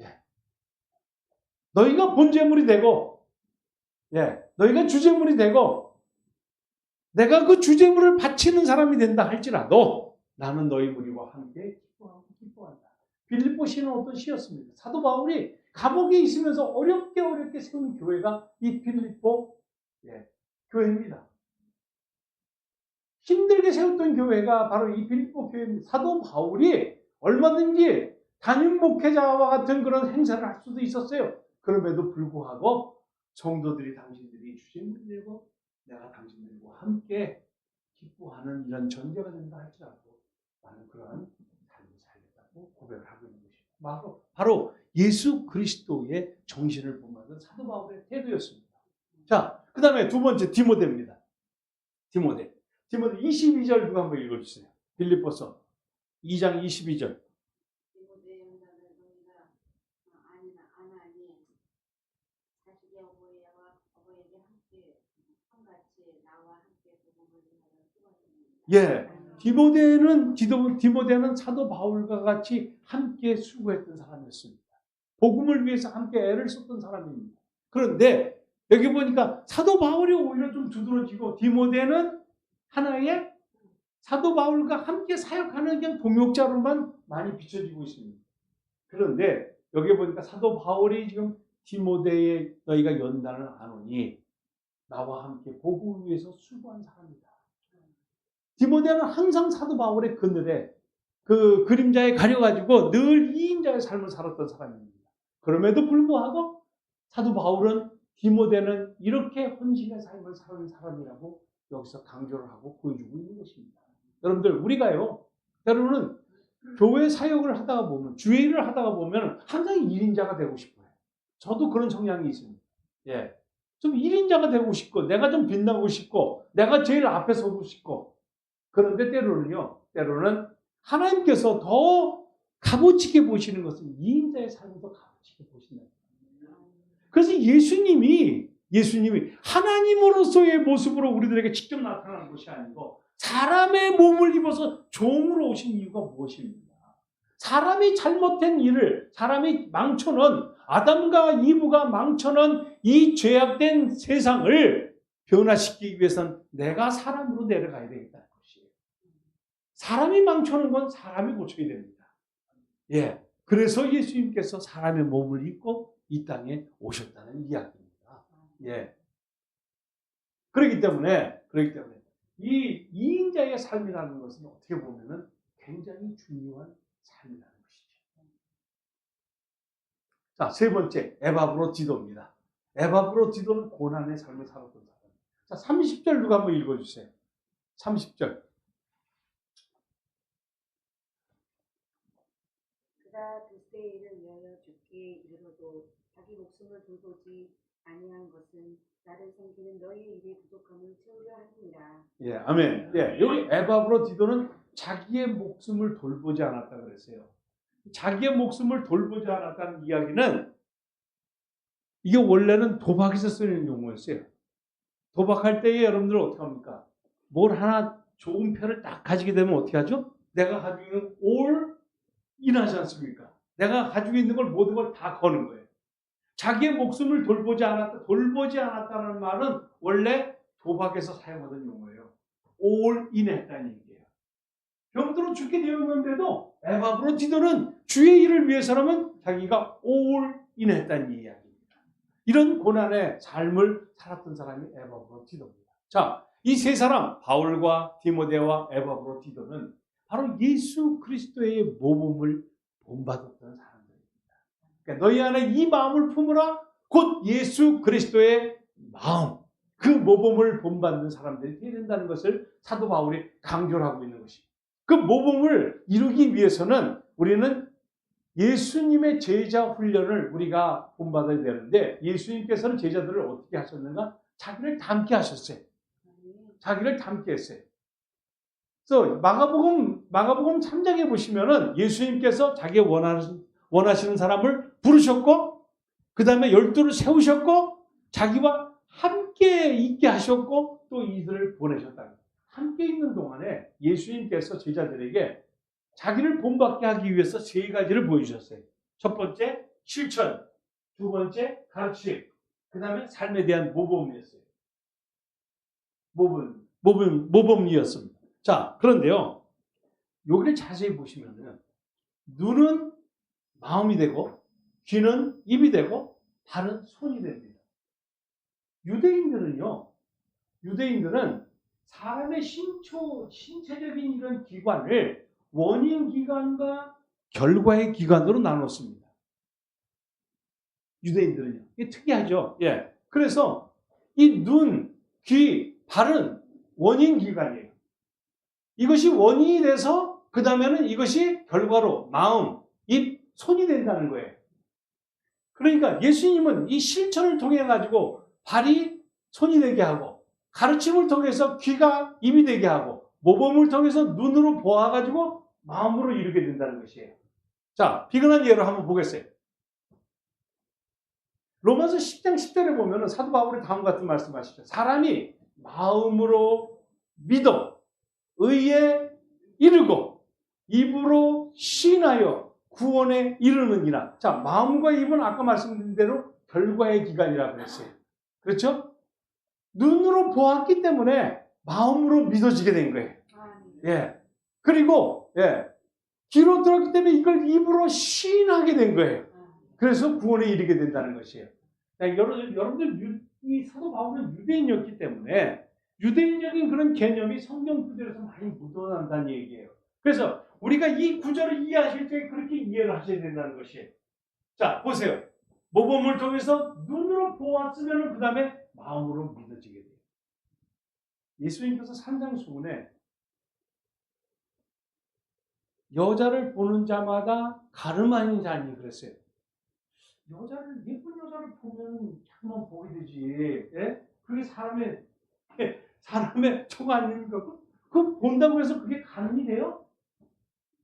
예. 너희가 본제물이 되고, 예, 너희가 주제물이 되고, 내가 그 주제물을 바치는 사람이 된다 할지라도 나는 너희 무리와 함께 기뻐하고 기뻐한다. 빌립보 시는 어떤 시였습니까? 사도 바울이 감옥에 있으면서 어렵게 세운 교회가 이 빌립보 교회입니다. 힘들게 세웠던 교회가 바로 이 빌립보 교회입니다. 사도 바울이 얼마든지 담임 목회자와 같은 그런 행사를 할 수도 있었어요. 그럼에도 불구하고 성도들이 당신들이 주제물이 되고 내가 당신들과 함께 기뻐하는 이런 전제가 된다 할지라도 나는 그러한 삶을 살겠다고 고백을 하고 있는 것입니다. 바로 예수 그리스도의 정신을 본받은 사도 바울의 태도였습니다. 자, 그 다음에 두 번째 디모데입니다. 디모데 22절 누가 한번 읽어주세요. 빌립보서 2장 22절.
디모데
예. 디모데는 사도 바울과 같이 함께 수고했던 사람이었습니다. 복음을 위해서 함께 애를 썼던 사람입니다. 그런데 여기 보니까 사도 바울이 오히려 좀 두드러지고 디모데는 하나의 사도 바울과 함께 사역하는 그냥 동역자로만 많이 비춰지고 있습니다. 그런데 여기 보니까 사도 바울이 지금 디모데에 너희가 연단을 안 오니 나와 함께 복음을 위해서 수고한 사람이다. 디모데는 항상 사도 바울의 그늘에 그 그림자에 가려가지고 늘 2인자의 삶을 살았던 사람입니다. 그럼에도 불구하고 사도 바울은 디모데는 이렇게 헌신의 삶을 사는 사람이라고 여기서 강조를 하고 보여주고 있는 것입니다. 여러분들 우리가요 때로는 교회 사역을 하다가 보면 주의 일을 하다가 보면 항상 1인자가 되고 싶어요. 저도 그런 성향이 있습니다. 예, 좀 1인자가 되고 싶고 내가 좀 빛나고 싶고 내가 제일 앞에 서고 싶고 그런데 때로는 하나님께서 더 값어치게 보시는 것은 2인자의 삶을 더 값어치게 보신다. 그래서 예수님이 하나님으로서의 모습으로 우리들에게 직접 나타나는 것이 아니고 사람의 몸을 입어서 종으로 오신 이유가 무엇입니까? 사람이 잘못된 일을 사람이 망쳐놓은 아담과 이브가 망쳐놓은 이 죄악된 세상을 변화시키기 위해서는 내가 사람으로 내려가야 되겠다는 것이에요. 사람이 망쳐놓은 건 사람이 고쳐야 됩니다. 예, 그래서 예수님께서 사람의 몸을 입고 이 땅에 오셨다는 이야기입니다. 예, 그렇기 때문에 이 2인자의 삶이라는 것은 어떻게 보면은 굉장히 중요한 삶이라는 것이죠. 자, 세 번째 에바브로디도입니다. 에바브로디도는 고난의 삶을 살았던 사람. 자, 30절 누가 한번 읽어주세요. 30절.
그가 두세 일을 위하여 죽기에 이르러도 자기 목숨을 돌보지 아니한 것은 나를 섬기는 너희의 일의 부족함을 채우려 함이니라.
예, 아멘. 예, 여기 에바브로디도는 자기의 목숨을 돌보지 않았다 그랬어요. 자기의 목숨을 돌보지 않았다는 이야기는 이게 원래는 도박에서 쓰는 용어였어요. 도박할 때에 여러분들 어떻게 합니까? 뭘 하나 좋은 편을 딱 가지게 되면 어떻게 하죠? 내가 가지고 있는 올 인하지 않습니까? 내가 가지고 있는 걸 모든 걸 다 거는 거예요. 자기의 목숨을 돌보지 않았다는 말은 원래 도박에서 사용하던 용어예요. 올 인했다는 얘기예요. 병들어 죽게 되었는데도 에바브로디도는 주의 일을 위해서라면 자기가 올 인했다는 이야기입니다. 이런 고난의 삶을 살았던 사람이 에바브로디도입니다. 자, 이 세 사람 바울과 디모데와 에바브로디도는 바로 예수 그리스도의 모범을 본받았던 사람들입니다. 그러니까 너희 안에 이 마음을 품으라 곧 예수 그리스도의 마음 그 모범을 본받는 사람들이 되어야 된다는 것을 사도 바울이 강조를 하고 있는 것입니다. 그 모범을 이루기 위해서는 우리는 예수님의 제자 훈련을 우리가 본받아야 되는데 예수님께서는 제자들을 어떻게 하셨는가? 자기를 닮게 하셨어요. 자기를 닮게 했어요. 그래서 마가복음 3장에 보시면은 예수님께서 자기 원하시는 사람을 부르셨고 그 다음에 12를 세우셨고 자기와 함께 있게 하셨고 또 이들을 보내셨다. 함께 있는 동안에 예수님께서 제자들에게 자기를 본받게 하기 위해서 세 가지를 보여주셨어요. 첫 번째 실천, 두 번째 가르침, 그 다음에 삶에 대한 모범이었어요. 모범이었습니다. 자, 그런데요, 여기를 자세히 보시면은 눈은 마음이 되고 귀는 입이 되고 발은 손이 됩니다. 유대인들은 사람의 신체적인 이런 기관을 원인 기관과 결과의 기관으로 나눴습니다. 유대인들은요. 이게 특이하죠. 예. 그래서 이 눈, 귀, 발은 원인 기관이에요. 이것이 원인이 돼서 그 다음에는 이것이 결과로 마음, 입, 손이 된다는 거예요. 그러니까 예수님은 이 실천을 통해 가지고 발이 손이 되게 하고 가르침을 통해서 귀가 입이 되게 하고 모범을 통해서 눈으로 보아가지고 마음으로 이루게 된다는 것이에요. 자, 비근한 예로 한번 보겠어요. 로마서 10장 10절에 보면 사도 바울이 다음 같은 말씀하시죠. 사람이 마음으로 믿어 의에 이르고 입으로 시인하여 구원에 이르느니라. 자, 마음과 입은 아까 말씀드린 대로 결과의 기관이라고 그랬어요. 그렇죠? 눈으로 보았기 때문에 마음으로 믿어지게 된 거예요. 예. 그리고 귀로 들었기 때문에 이걸 입으로 시인하게 된 거예요. 그래서 구원에 이르게 된다는 것이에요. 여러분들 이 사도 바울은 유대인이었기 때문에 유대인적인 그런 개념이 성경 구절에서 많이 묻어난다는 얘기예요. 그래서 우리가 이 구절을 이해하실 때 그렇게 이해를 하셔야 된다는 것이에요. 자, 보세요. 모범을 통해서 눈으로 보았으면 그 다음에 마음으로 믿어지게 돼요. 예수님께서 산상수훈에 여자를 보는 자마다 가늠하는 자니 그랬어요. 예쁜 여자를 보면 자꾸만 보게 되지. 예? 그게 사람의 초가 아닙니까? 그 본다고 해서 그게 가늠이 돼요?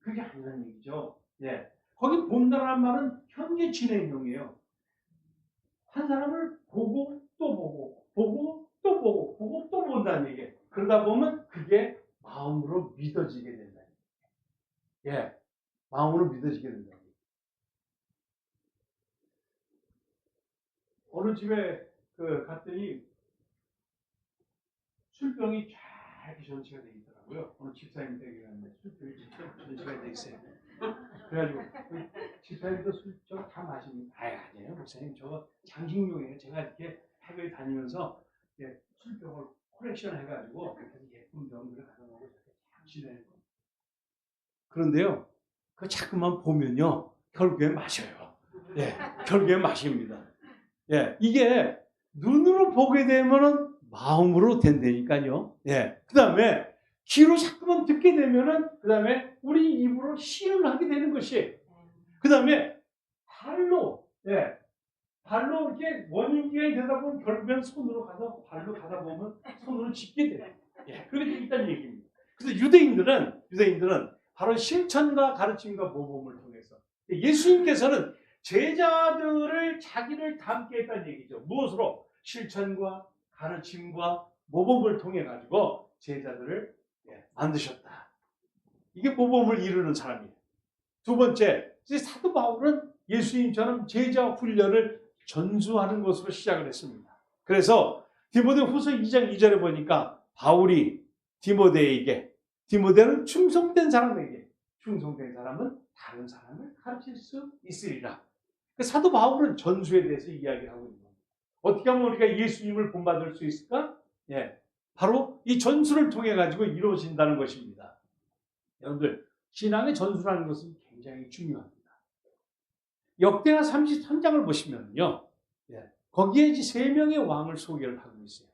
그게 아니라는 얘기죠. 예. 거기 본다라는 말은 현재 진행형이에요. 한 사람을 보고 또 보고, 보고 또 보고, 보고 또 본다는 얘기예요. 그러다 보면 그게 마음으로 믿어지게 된다. 예. 마음으로 믿어지게 된다. 어느 집에 갔더니 술병이 쫙 전시가 되어 있더라고요. 어느 집사님 댁에 갔는데 술병이 전시가 되어 있어요. 그래가지고 집사님도 술 저거 다 마십니다. 아니에요 목사님, 저거 장식용이에요. 제가 이렇게 해외 다니면서 술병을 콜렉션 해가지고 예쁜 병들을 갖다 놓고 쫙 지내는 거. 그런데요, 그 자꾸만 보면요 결국에 마셔요. 예, 결국에 마십니다. 예, 이게 눈으로 보게 되면은 마음으로 된다니까요. 예, 그 다음에 귀로 자꾸만 듣게 되면은 그 다음에 우리 입으로 시인을 하게 되는 것이. 그 다음에 발로 이렇게 원인기가 되다 보면 결국엔 손으로 가서 발로 가다 보면 손으로 짚게 돼요. 예, 그렇게 돼 있다는 얘기입니다. 그래서 유대인들은 바로 실천과 가르침과 모범을 통해서 예수님께서는 제자들을 자기를 닮게 했다는 얘기죠. 무엇으로? 실천과 가르침과 모범을 통해 가지고 제자들을 만드셨다. 이게 모범을 이루는 사람이에요. 두 번째, 사도 바울은 예수님처럼 제자 훈련을 전수하는 것으로 시작을 했습니다. 그래서 디모데후서 2장 2절에 보니까 바울이 디모데는 충성된 사람에게, 충성된 사람은 다른 사람을 가르칠 수 있으리라. 사도 바울은 전수에 대해서 이야기를 하고 있는 겁니다. 어떻게 하면 우리가 예수님을 본받을 수 있을까? 바로 이 전수를 통해 가지고 이루어진다는 것입니다. 여러분들, 신앙의 전수라는 것은 굉장히 중요합니다. 역대하 33장을 보시면요, 거기에 이제 세 명의 왕을 소개를 하고 있어요.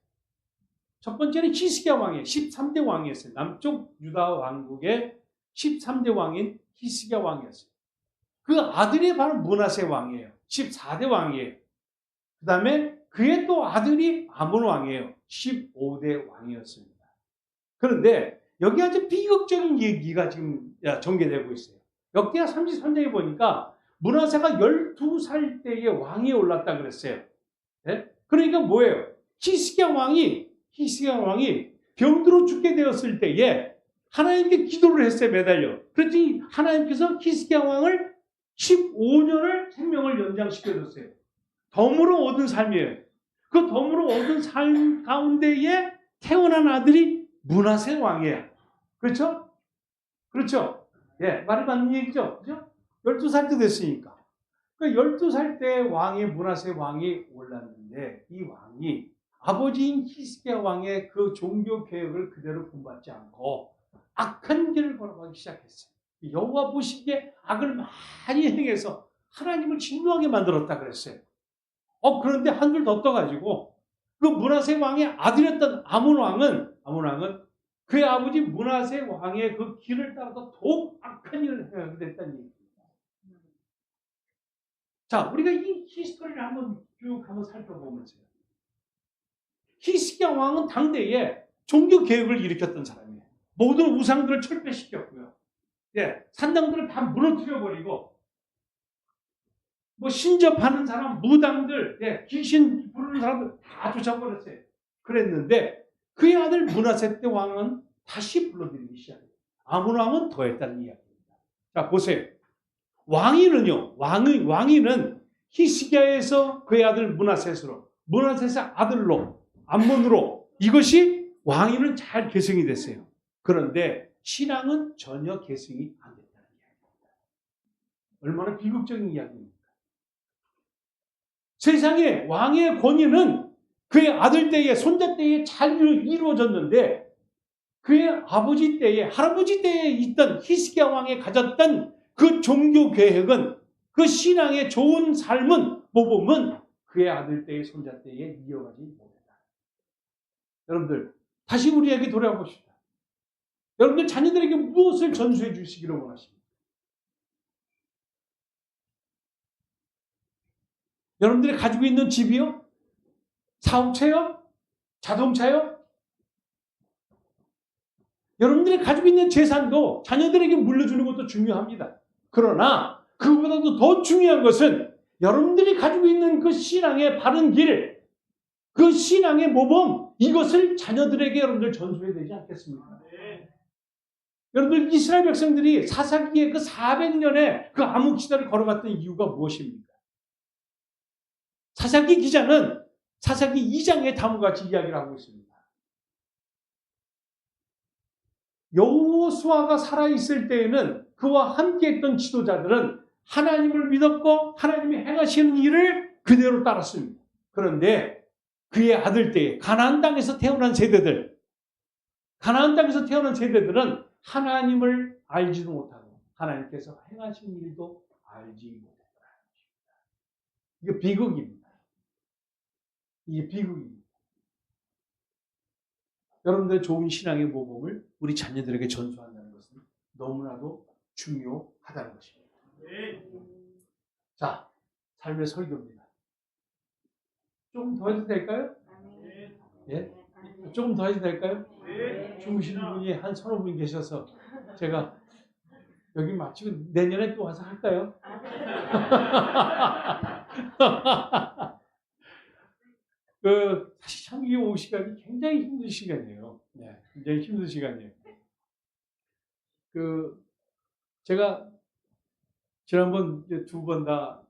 첫 번째는 히스기야 왕이에요. 13대 왕이었어요. 남쪽 유다 왕국의 13대 왕인 히스기야 왕이었어요. 그 아들이 바로 므낫세 왕이에요. 14대 왕이에요. 그 다음에 그의 또 아들이 아몬 왕이에요. 15대 왕이었습니다. 그런데 여기 아주 비극적인 얘기가 지금 전개되고 있어요. 역대하 33장에 보니까 므낫세가 12살 때에 왕위에 올랐다 그랬어요. 그러니까 뭐예요? 히스기야 왕이 병들어 죽게 되었을 때에 하나님께 기도를 했어요. 매달려. 그랬더니 하나님께서 히스기야 왕을 15년을 생명을 연장시켜줬어요. 덤으로 얻은 삶이에요. 그 덤으로 얻은 삶 가운데에 태어난 아들이 므낫세 왕이에요. 그렇죠? 그렇죠? 말이 맞는 얘기죠? 그죠? 12살 때 됐으니까. 그 12살 때 므낫세 왕이 올랐는데 이 왕이 아버지인 히스기야 왕의 그 종교 개혁을 그대로 본받지 않고 악한 길을 걸어가기 시작했어요. 여호와 보시기에 악을 많이 행해서 하나님을 진노하게 만들었다 그랬어요. 그런데 한줄 더 떠가지고 그 므낫세 왕의 아들이었던 아몬 왕은 그의 아버지 므낫세 왕의 그 길을 따라서 더욱 악한 일을 행하게 됐다는 얘기입니다. 자, 우리가 이 히스토리를 한번 쭉 살펴보면서요. 히스기야 왕은 당대에 종교 개혁을 일으켰던 사람이에요. 모든 우상들을 철폐시켰고요. 산당들을 다 무너뜨려버리고, 신접하는 사람, 무당들, 귀신 부르는 사람들 다 쫓아버렸어요. 그랬는데, 그의 아들 므낫세 때 왕은 다시 불러들이기 시작해요. 아므로함은 더했다는 이야기입니다. 자, 보세요. 왕위는요, 왕위는 히스기야에서 그의 아들 므낫셋으로, 므낫셋의 아들로, 암몬으로, 이것이 왕위는 잘 계승이 됐어요. 그런데 신앙은 전혀 계승이 안 됐다는 이야기입니다. 얼마나 비극적인 이야기입니까? 세상에 왕의 권위는 그의 아들 때에, 손자 때에 잘 이루어졌는데, 그의 아버지 때에, 할아버지 때에 있던 히스기야 왕이 가졌던 그 종교 계획은, 그 신앙의 좋은 삶은, 모범은 그의 아들 때에, 손자 때에 이어가지 못했다. 여러분들, 다시 우리에게 돌아보십시다. 여러분들 자녀들에게 무엇을 전수해 주시기를 원하십니까? 여러분들이 가지고 있는 집이요? 사업체요? 자동차요? 여러분들이 가지고 있는 재산도 자녀들에게 물려주는 것도 중요합니다. 그러나 그보다도 더 중요한 것은 여러분들이 가지고 있는 그 신앙의 바른 길, 그 신앙의 모범, 이것을 자녀들에게 여러분들 전수해야 되지 않겠습니까? 네. 여러분들 이스라엘 백성들이 사사기의 그 400년의 그 암흑시대를 걸어갔던 이유가 무엇입니까? 사사기 기자는 사사기 2장에 다음과 같이 이야기를 하고 있습니다. 여호수아가 살아있을 때에는 그와 함께했던 지도자들은 하나님을 믿었고 하나님이 행하시는 일을 그대로 따랐습니다. 그런데 그의 아들 때에 가나안 땅에서 태어난 세대들은 하나님을 알지도 못하고 하나님께서 행하신 일도 알지 못했다는 것입니다. 이게 비극입니다. 이게 비극입니다. 여러분들의 좋은 신앙의 모범을 우리 자녀들에게 전수한다는 것은 너무나도 중요하다는 것입니다. 네. 자, 삶의 설교입니다. 조금 더 해도 될까요? 예? 조금 더 해도 될까요? 네. 주무시는 분이 한 서너 분 계셔서 제가 여기 마치고 내년에 또 와서 할까요? 사실 참 이 오후 시간이 굉장히 힘든 시간이에요. 네, 굉장히 힘든 시간이에요. 제가 지난번 두 번 다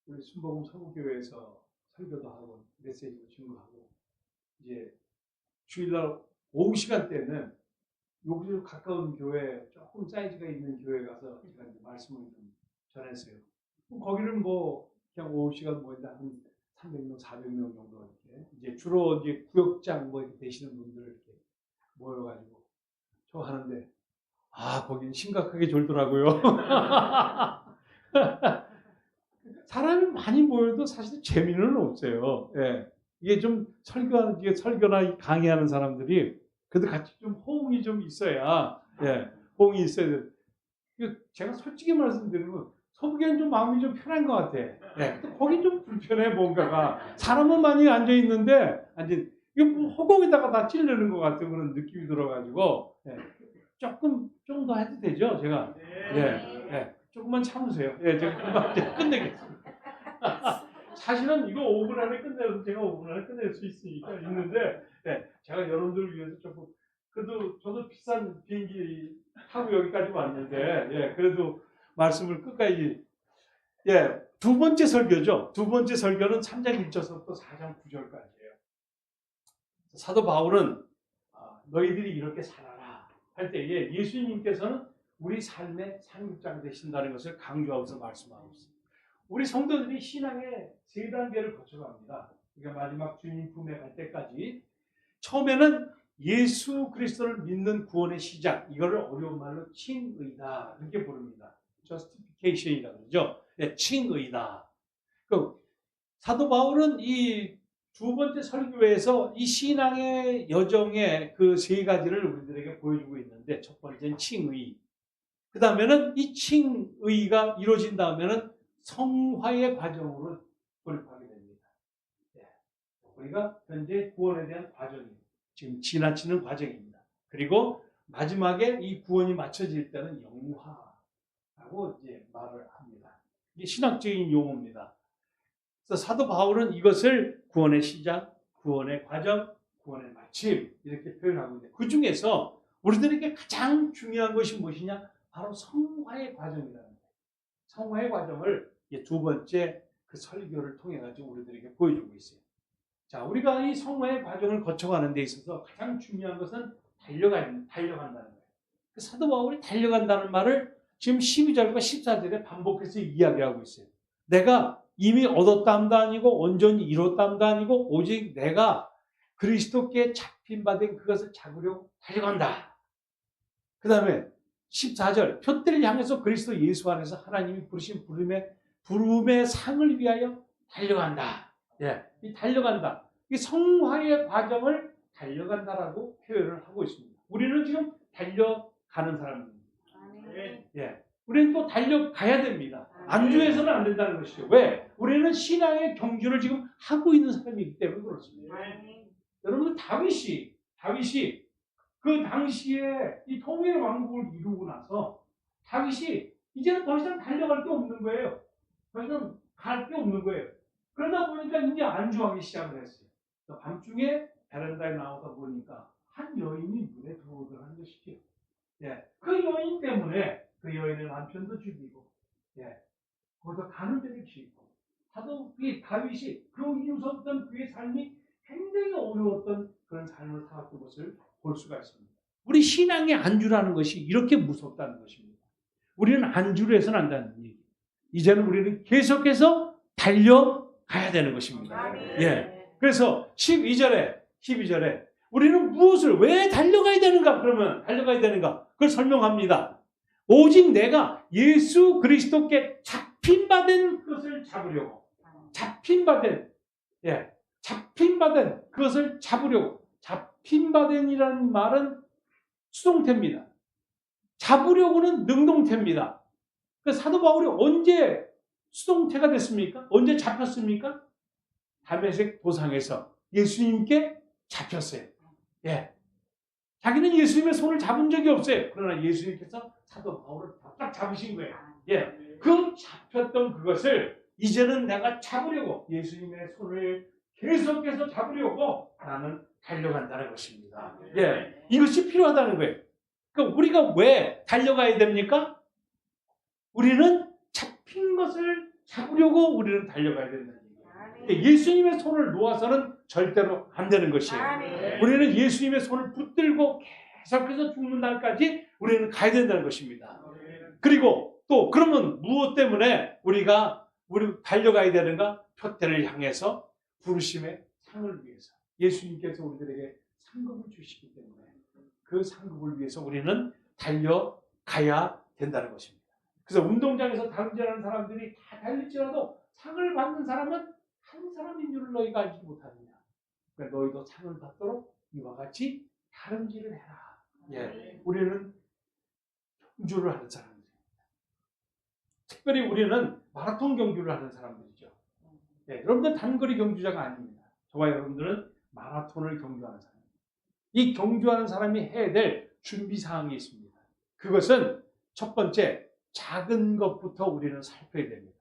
우리 순복음 서구교회에서 설교도 하고 메시지도 증거하고 이제 주일날 오후 시간 때는 여기로 가까운 교회, 조금 사이즈가 있는 교회 가서 제가 이제 말씀을 좀 전했어요. 거기는 뭐 그냥 오후 시간 모인다 한 300명, 400명 정도 이렇게 이제 주로 이제 구역장 뭐 이렇게 되시는 분들 이렇게 모여가지고 저 하는데 거기는 심각하게 졸더라고요. 사람이 많이 모여도 사실 재미는 없어요. 예. 이게 좀 설교나 강의하는 사람들이 그래도 같이 좀 호응이 좀 있어야, 예, 호응이 있어야 돼요. 제가 솔직히 말씀드리면 서부에는 좀 마음이 좀 편한 것 같아. 예. 거긴 좀 불편해 뭔가가. 사람은 많이 앉아 있는데 이거 뭐 허공에다가 다 찔르는 것 같은 그런 느낌이 들어가지고 예. 조금 더 해도 되죠, 제가. 예, 예. 조금만 참으세요. 예, 제가 금방 끝내겠습니다. 사실은 이거 5분 안에 끝내서 제가 5분 안에 끝낼 수 있는데, 예, 제가 여러분들을 위해서 조금 그래도 저도 비싼 비행기 타고 여기까지 왔는데, 예, 그래도 말씀을 끝까지. 예, 두 번째 설교죠. 두 번째 설교는 3장 1절부터 4장 9절까지예요. 사도 바울은 너희들이 이렇게 살아라 할 때에 예수님께서는 우리 삶의 상급자가 되신다는 것을 강조하면서 말씀하고 있습니다. 우리 성도들이 신앙의 세 단계를 거쳐갑니다. 그러니까 마지막 주님 품에 갈 때까지 처음에는 예수 그리스도를 믿는 구원의 시작, 이거를 어려운 말로 칭의다 이렇게 부릅니다. justification이라고 그러죠. 네, 칭의다. 사도 바울은 이 두 번째 설교에서 이 신앙의 여정의 그 세 가지를 우리들에게 보여주고 있는데, 첫 번째는 칭의, 그 다음에는 이 칭의가 이루어진 다음에는 성화의 과정으로 돌입하게 됩니다. 네. 우리가 현재 구원에 대한 과정이 지금 지나치는 과정입니다. 그리고 마지막에 이 구원이 맞춰질 때는 영화라고 이제 말을 합니다. 이게 신학적인 용어입니다. 그래서 사도 바울은 이것을 구원의 시작, 구원의 과정, 구원의 마침 이렇게 표현하고 있는데 그 중에서 우리들에게 가장 중요한 것이 무엇이냐? 바로 성화의 과정이라는 거예요. 성화의 과정을 두 번째 그 설교를 통해 가지고 우리들에게 보여주고 있어요. 자, 우리가 이 성화의 과정을 거쳐가는 데 있어서 가장 중요한 것은 달려간다는 거예요. 그 사도 바울이 달려간다는 말을 지금 12절과 14절에 반복해서 이야기하고 있어요. 내가 이미 얻었다함도 아니고 온전히 이뤘다함도 아니고 오직 내가 그리스도께 잡힌 바 된 그것을 잡으려고 달려간다. 그 다음에 14절 표대를 향해서 그리스도 예수 안에서 하나님이 부르신 부름의 상을 위하여 달려간다. 예, 이 달려간다. 이 성화의 과정을 달려간다라고 표현을 하고 있습니다. 우리는 지금 달려가는 사람입니다. 예, 우리는 또 달려가야 됩니다. 안주해서는 안 된다는 것이죠. 왜? 우리는 신앙의 경주를 지금 하고 있는 사람이기 때문에 그렇습니다. 여러분 다윗이 그 당시에 이 통일의 왕국을 이루고 나서 다윗이 이제는 더 이상 달려갈 게 없는 거예요. 더 이상 갈 게 없는 거예요. 그러다 보니까 이제 안주하기 시작을 했어요. 밤중에 베란다에 나와서 보니까 한 여인이 눈에 들어오더라는 것이죠. 예, 그 여인 때문에 그 여인의 남편도 죽이고, 예, 거기서 가는 데를 지고, 사도 다윗이 그 이후서부터 그의 삶이 굉장히 어려웠던 그런 삶을 살았던 것을 볼 수가 있습니다. 우리 신앙의 안주라는 것이 이렇게 무섭다는 것입니다. 우리는 안주를 해서는 안 된다는 얘기. 이제는 우리는 계속해서 달려가야 되는 것입니다. 예. 그래서 12절에 우리는 무엇을 왜 달려가야 되는가? 그러면 달려가야 되는가? 그걸 설명합니다. 오직 내가 예수 그리스도께 잡힌 바 된 것을 잡으려고. 잡힌 바 된 그것을 잡으려고. 잡힌 바 된이라는 말은 수동태입니다. 잡으려고는 능동태입니다. 사도 바울이 언제 수동태가 됐습니까? 언제 잡혔습니까? 다메섹 도상에서 예수님께 잡혔어요. 예. 자기는 예수님의 손을 잡은 적이 없어요. 그러나 예수님께서 사도 바울을 딱 잡으신 거예요. 예. 그 잡혔던 그것을 이제는 내가 잡으려고 예수님의 손을 계속해서 잡으려고 나는 달려간다는 것입니다. 예. 이것이 필요하다는 거예요. 그러니까 우리가 왜 달려가야 됩니까? 우리는 잡힌 것을 잡으려고 우리는 달려가야 된다는 얘기예요. 예수님의 손을 놓아서는 절대로 안 되는 것이에요. 우리는 예수님의 손을 붙들고 계속해서 죽는 날까지 우리는 가야 된다는 것입니다. 그리고 또 그러면 무엇 때문에 우리 달려가야 되는가? 표대를 향해서 부르심의 상을 위해서 예수님께서 우리들에게 상급을 주시기 때문에 그 상급을 위해서 우리는 달려가야 된다는 것입니다. 그래서 운동장에서 다름질하는 사람들이 다 달릴지라도 상을 받는 사람은 한 사람인 줄 너희가 알지 못하느냐. 그러니까 너희도 상을 받도록 이와 같이 다름질을 해라. 예, 우리는 경주를 하는 사람들입니다. 특별히 우리는 마라톤 경주를 하는 사람들이죠. 예, 여러분들 단거리 경주자가 아닙니다. 저와 여러분들은 마라톤을 경주하는 사람입니다. 이 경주하는 사람이 해야 될 준비사항이 있습니다. 그것은 첫 번째, 작은 것부터 우리는 살펴야 됩니다.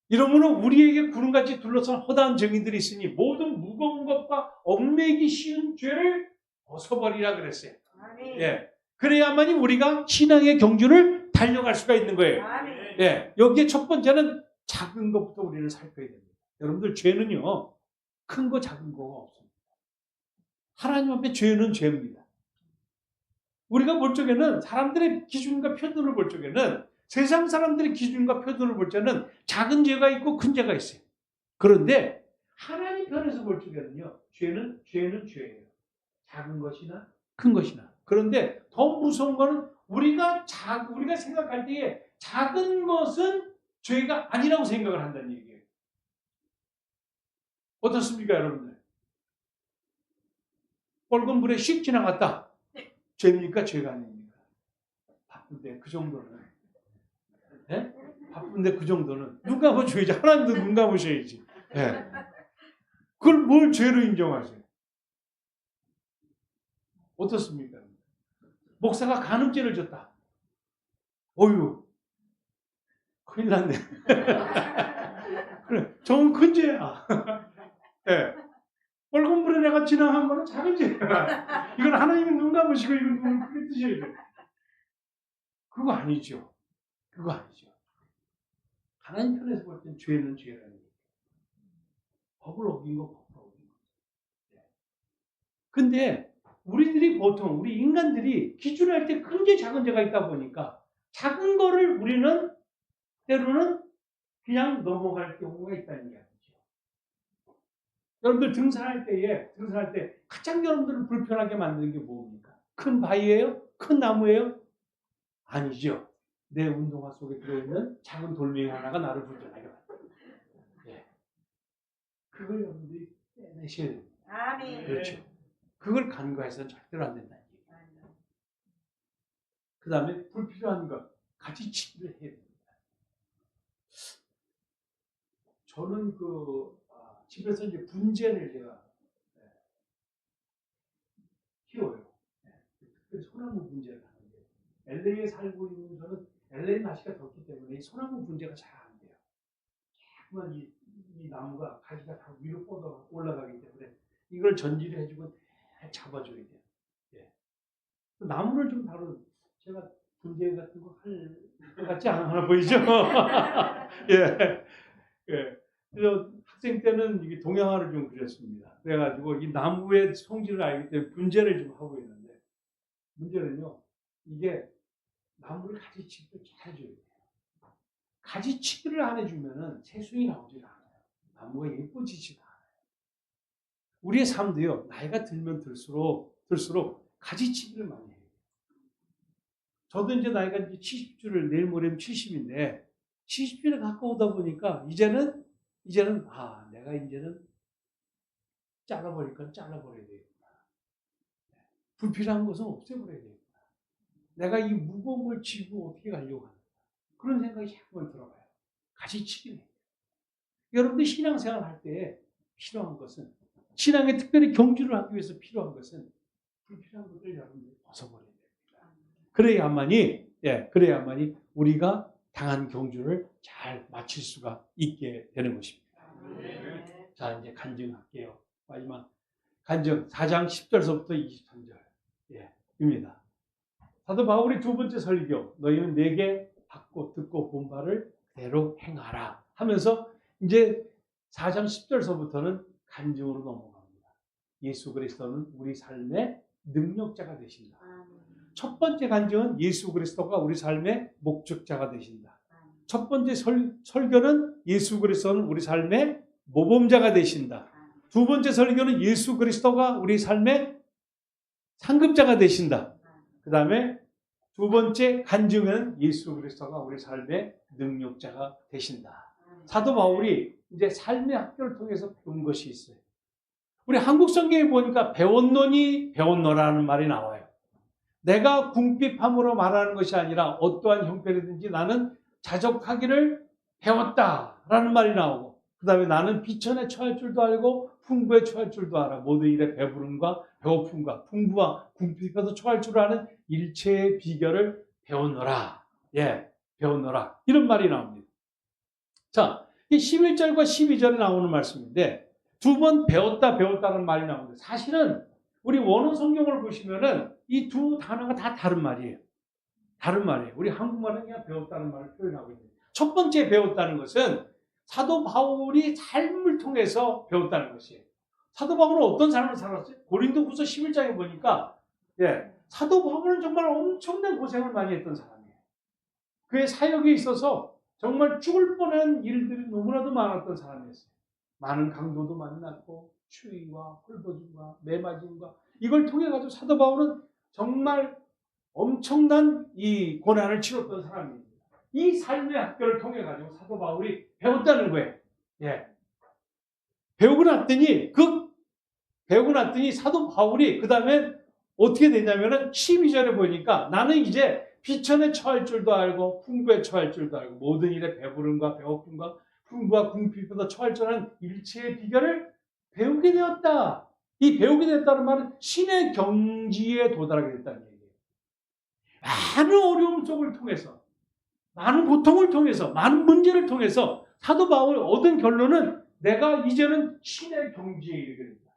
이러므로 우리에게 구름같이 둘러싼 허다한 증인들이 있으니 모든 무거운 것과 얽매이기 쉬운 죄를 벗어버리라 그랬어요. 예, 그래야만이 우리가 신앙의 경주를 달려갈 수가 있는 거예요. 예, 여기에 첫 번째는 작은 것부터 우리는 살펴야 됩니다. 여러분들 죄는요, 큰 거 작은 거가 없습니다. 하나님 앞에 죄는 죄입니다. 우리가 볼 적에는 사람들의 기준과 표준을 볼 적에는 세상 사람들의 기준과 표준을 볼 때는 작은 죄가 있고 큰 죄가 있어요. 그런데 하나님 편에서 볼 적에는요, 죄는 죄예요. 작은 것이나 큰 것이나. 그런데 더 무서운 거는 우리가 생각할 때에 작은 것은 죄가 아니라고 생각을 한다는 얘기예요. 어떻습니까, 여러분들? 빨간 불에 씩 지나갔다. 죄입니까? 죄가 아닙니까? 바쁜데 그 정도는. 네? 바쁜데 그 정도는. 눈 감아줘야지. 하나님도 눈 감으셔야지. 네. 그걸 뭘 죄로 인정하세요? 어떻습니까? 목사가 간음죄를 졌다. 어휴, 큰일 났네. 그래, 저건 큰 죄야. 네. 붉은 불에 내가 지나간 거는 작은 죄가. 이건 하나님이 눈 감으시고 이건 눈을 크게 뜨셔야 돼요. 그거 아니죠. 그거 아니죠. 하나님 편에서 볼 땐 죄는 죄라는 거예요. 법을 어긴 거 법을 어긴 거. 근데 우리들이 보통 우리 인간들이 기준할 때 큰 죄 작은 죄가 있다 보니까 작은 거를 우리는 때로는 그냥 넘어갈 경우가 있다는 이야기죠. 여러분들 등산할 때 가장 여러분들을 불편하게 만드는 게 뭡니까? 큰 바위예요? 큰 나무예요? 아니죠. 내 운동화 속에 들어있는 작은 돌멩이 하나가 나를 불편하게 만듭니다. 예. 그걸 여러분들이 빼내셔야 됩니다.
아멘.
그렇죠. 그걸 간과해서는 절대로 안 된다는 얘기예요. 그 다음에 불필요한 것, 가지치기를 해야 됩니다. 저는 집에서 이제 분재를 제가 키워요. 특별히 소나무 분재를 하는데 LA에 살고 있는 저는 LA 날씨가 덥기 때문에 이 소나무 분재가 잘 안 돼요. 자꾸만 이 나무가 가지가 다 위로 뻗어 올라가기 때문에 이걸 전지를 해주고 잡아줘야 돼요. 예. 나무를 좀 제가 분재 같은 거 할 것 같지 않아 보이죠? 예. 예. 그래서 학생 때는 이게 동양화를 좀 그렸습니다. 그래가지고 이 나무의 성질을 알기 때문에 분재를 좀 하고 있는데 문제는요, 이게 나무를 가지치기를 잘 해줘야 돼요. 가지치기를 안 해주면은 새순이 나오질 않아요. 나무가 예뻐지지가 않아요. 우리의 삶도요, 나이가 들면 들수록 가지치기를 많이 해요. 저도 이제 나이가 이제 70주를 내일 모레면 70인데 70주에 가까우다 보니까 이제는 내가 이제는 잘라버릴 건 잘라버려야 되겠구나. 불필요한 것은 없애버려야 되겠구나. 내가 이 무거운 걸 지고 어떻게 가려고 하는가. 그런 생각이 자꾸만 들어가요. 가지치기는 해요. 여러분들 신앙생활 할 때 필요한 것은, 신앙에 특별히 경주를 하기 위해서 필요한 것은 불필요한 것을 여러분들이 벗어버려야 됩니다. 그래야만이 우리가 당한 경주를 잘 마칠 수가 있게 되는 것입니다. 자, 이제 간증할게요. 마지막 간증 4장 10절서부터 23절 입니다. 사도 바울이 두 번째 설교, 너희는 내게 받고 듣고 본 바를 그대로 행하라 하면서 이제 4장 10절서부터는 간증으로 넘어갑니다. 예수 그리스도는 우리 삶의 능력자가 되신다. 첫 번째 간증은 예수 그리스도가 우리 삶의 목적자가 되신다. 첫 번째 설교는 예수 그리스도는 우리 삶의 모범자가 되신다. 두 번째 설교는 예수 그리스도가 우리 삶의 상급자가 되신다. 그 다음에 두 번째 간증은 예수 그리스도가 우리 삶의 능력자가 되신다. 사도 바울이 이제 삶의 학교를 통해서 배운 것이 있어요. 우리 한국 성경에 보니까 배웠노니 배웠노라는 말이 나와요. 내가 궁핍함으로 말하는 것이 아니라 어떠한 형편이든지 나는 자족하기를 배웠다라는 말이 나오고, 그 다음에 나는 비천에 처할 줄도 알고 풍부에 처할 줄도 알아. 모든 일에 배부름과 배고픔과 풍부와 궁핍에서 처할 줄 아는 일체의 비결을 배웠노라. 배웠노라. 이런 말이 나옵니다. 자, 이 11절과 12절에 나오는 말씀인데 두 번 배웠다는 말이 나오는데 사실은 우리 원어 성경을 보시면은 이 두 단어가 다 다른 말이에요. 다른 말이에요. 우리 한국말은 그냥 배웠다는 말을 표현하고 있는 거예요. 첫 번째 배웠다는 것은 사도 바울이 삶을 통해서 배웠다는 것이에요. 사도 바울은 어떤 삶을 살았어요? 고린도후서 11장에 보니까 사도 바울은 정말 엄청난 고생을 많이 했던 사람이에요. 그의 사역에 있어서 정말 죽을 뻔한 일들이 너무나도 많았던 사람이었어요. 많은 강도도 만났고 추위와 헐벗음과 매맞음과 이걸 통해 가지고 사도 바울은 정말 엄청난 이 고난을 치렀던 사람입니다. 이 삶의 학교를 통해 가지고 사도 바울이 배웠다는 거예요. 배우고 났더니 사도 바울이 그 다음에 어떻게 되냐면은 12절에 보니까 나는 이제 비천에 처할 줄도 알고 풍부에 처할 줄도 알고 모든 일에 배부름과 배고픔과 풍부와 궁핍보다 처할 줄 아는 일체의 비결을 배우게 되었다. 이 배우게 됐다는 말은 신의 경지에 도달하게 됐다는 얘기예요. 많은 어려움 속을 통해서, 많은 고통을 통해서, 많은 문제를 통해서 사도 바울이 얻은 결론은 내가 이제는 신의 경지에 이르게 된다.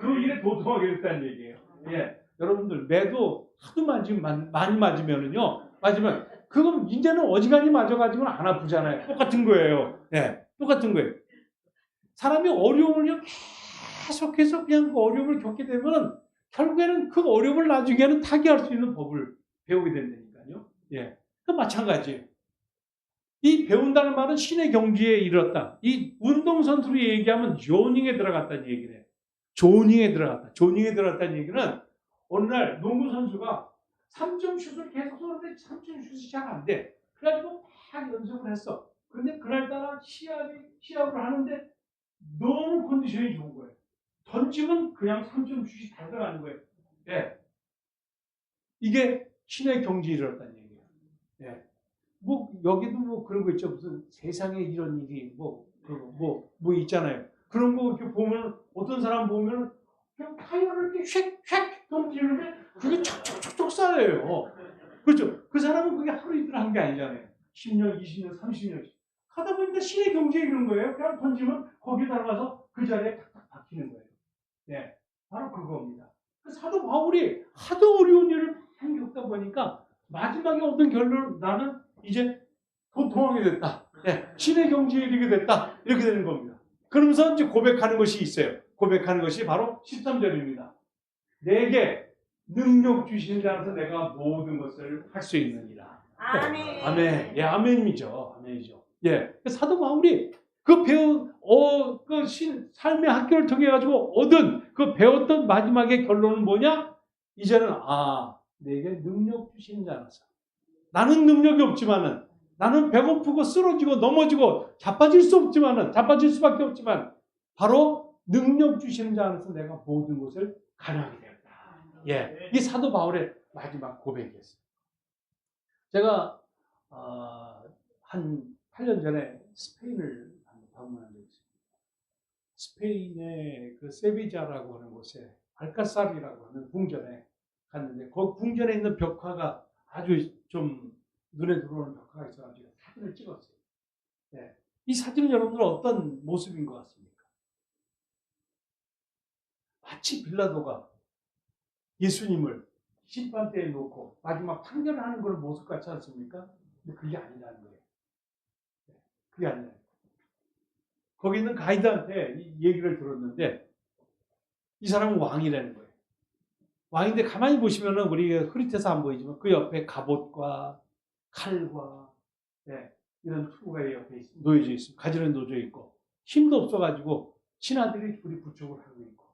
그 일에 도통하게 됐다는 얘기예요. 예. 여러분들 매도 하도 많이 맞으면은요. 맞으면 그건 이제는 어지간히 맞아가지고는 안 아프잖아요. 똑같은 거예요. 예. 똑같은 거예요. 사람이 어려움을 계속해서 그냥 그 어려움을 겪게 되면 결국에는 그 어려움을 나중에는 타개할 수 있는 법을 배우게 된다니까요. 예. 그 마찬가지예요. 이 배운다는 말은 신의 경지에 이르렀다. 이 운동선수로 얘기하면 조닝에 들어갔다는 얘기를 해요. 조닝에 들어갔다. 조닝에 들어갔다는 얘기는 어느 날 농구 선수가 3점 슛을 계속 쏘는데 3점 슛이 잘 안 돼. 그래가지고 막 연습을 했어. 근데 그날따라 시합을 하는데 너무 컨디션이 좋은 거예요. 던지면 그냥 3점 슛이 잘 들어가는 거예요. 예. 이게 신의 경지에 이르렀다는 얘기예요. 예. 뭐 여기도 뭐 그런 거 있죠. 무슨 세상에 이런 일이 뭐 있잖아요. 그런 거 이렇게 보면 어떤 사람 보면 그냥 타이어를 이렇게 쉑쉑 던지는데 그게 척척척척 쌓여요. 그렇죠. 그 사람은 그게 하루 이틀 한 게 아니잖아요. 10년, 20년, 30년씩 하다 보니까 신의 경지에 이런 거예요. 그냥 던지면 거기에 들어가서 그 자리에 탁탁 박히는 거예요. 네, 바로 그겁니다. 사도 바울이 하도 어려운 일을 많이 겪다 보니까 마지막에 얻은 결론은 나는 이제 도통하게 됐다. 네, 신의 경지에 이르게 됐다. 이렇게 되는 겁니다. 그러면서 이제 고백하는 것이 있어요. 고백하는 것이 바로 13절입니다. 내게 능력 주신 자라서 내가 모든 것을 할 수 있느니라.
아멘.
아멘. 예, 아멘이죠. 아멘이죠. 예, 사도 바울이 그 삶의 학교를 통해 가지고 얻은 그 배웠던 마지막의 결론은 뭐냐? 이제는 내게 능력 주신 자라서 나는 능력이 없지만은 나는 배고프고 쓰러지고 넘어지고 자빠질 수밖에 없지만 바로 능력 주시는 자 안에서 내가 모든 것을 가능하게 되었다. 예, 이 사도 바울의 마지막 고백이었어요. 제가 한 8년 전에 스페인을 방문한 적이 있습니다. 스페인의 그 세비자라고 하는 곳에 알카사르라고 하는 궁전에 갔는데 그 궁전에 있는 벽화가 아주 좀 눈에 들어오는 벽화가 있어가지고 사진을 찍었어요. 네. 이 사진은 여러분들 어떤 모습인 것 같습니까? 마치 빌라도가 예수님을 심판대에 놓고 마지막 판결을 하는 그런 모습 같지 않습니까? 근데 그게 아니라는 거예요. 그게 아니라 거기 있는 가이드한테 이 얘기를 들었는데 이 사람은 왕이라는 거예요. 왕인데 가만히 보시면은 우리가 흐릿해서 안 보이지만 그 옆에 갑옷과 칼과 이런 투구가 옆에 놓여져 있습니다. 가지런히 놓여져 있고 힘도 없어가지고 신하들이 둘이 부축을 하고 있고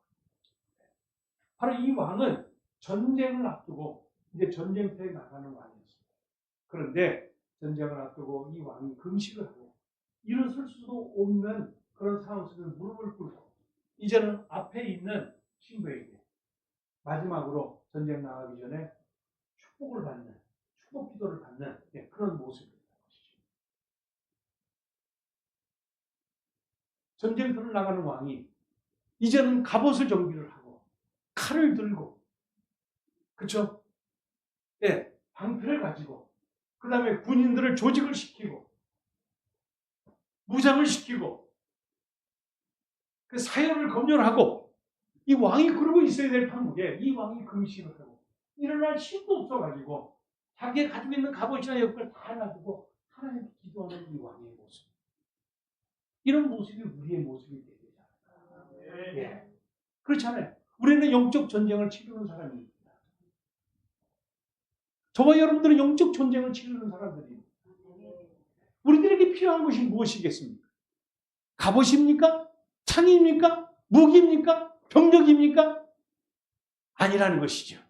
바로 이 왕은 전쟁을 앞두고 이제 전쟁터에 나가는 왕이었습니다. 그런데 전쟁을 앞두고 이 왕이 금식을 하고 일어설 수도 없는 그런 상황 속에서 무릎을 꿇고 이제는 앞에 있는 신부에게 마지막으로 전쟁 나가기 전에 축복 기도를 받는 그런 모습입니다. 전쟁터를 나가는 왕이 이제는 갑옷을 정비를 하고 칼을 들고 그렇죠? 방패를 가지고 그 다음에 군인들을 조직을 시키고 무장을 시키고 그 사열을 검열하고 이 왕이 그러고 있어야 될 판국에 이 왕이 금식을 하고 일어날 힘도 없어가지고 자기가 가지고 있는 갑옷이나 역을 다 놔두고 하나님께 기도하는 이 왕의 모습. 이런 모습이 우리의 모습이 되야 되잖아요. 예. 그렇잖아요. 우리는 영적 전쟁을 치르는 사람입니다. 저와 여러분들은 영적 전쟁을 치르는 사람들입니다. 우리들에게 필요한 것이 무엇이겠습니까? 갑옷입니까? 창입니까? 무기입니까? 병력입니까? 아니라는 것이죠.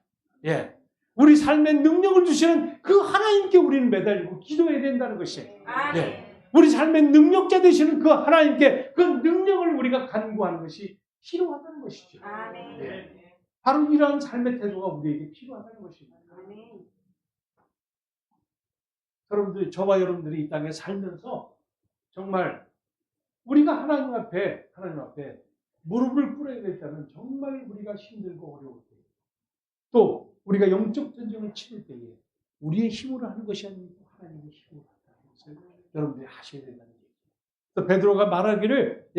예. 우리 삶의 능력을 주시는 그 하나님께 우리는 매달리고 기도해야 된다는 것이에요. 예. 우리 삶의 능력자 되시는 그 하나님께 그 능력을 우리가 간구하는 것이 필요하다는 것이죠. 예. 바로 이러한 삶의 태도가 우리에게 필요하다는 것입니다. 여러분들이, 저와 여러분들이 이 땅에 살면서 정말 우리가 하나님 앞에 무릎을 꿇어야 될 때는 정말 우리가 힘들고 어려울 때에 또 우리가 영적 전쟁을 치를 때에 우리의 힘으로 하는 것이 아니고 하나님의 힘으로 한다는 것을 여러분들이 하셔야 된다는 얘기죠. 또 베드로가 말하기를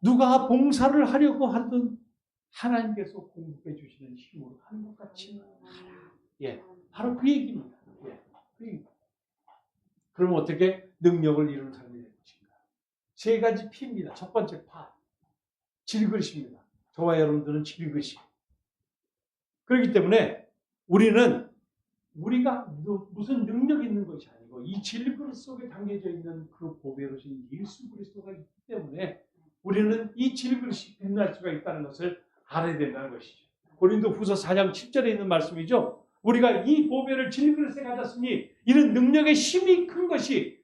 누가 봉사를 하려고 하든 하나님께서 공급해 주시는 힘으로 하는 것 같이 하라. 예, 바로 그 얘기입니다. 예, 그 얘기입니다. 그럼 어떻게 능력을 이루는 사람이 될 것인가? 세 가지 P입니다. 첫 번째 파, 질그릇입니다. 저와 여러분들은 질그릇이. 그렇기 때문에 우리가 무슨 능력 있는 것이 아니고 이 질그릇 속에 담겨져 있는 그 보배로신 예수 그리스도가 있기 때문에 우리는 이 질그릇이 빛날 수가 있다는 것을 알아야 된다는 것이죠. 고린도후서 4장 7절에 있는 말씀이죠. 우리가 이 보배를 질그릇에 가졌으니 이런 능력의 힘이 큰 것이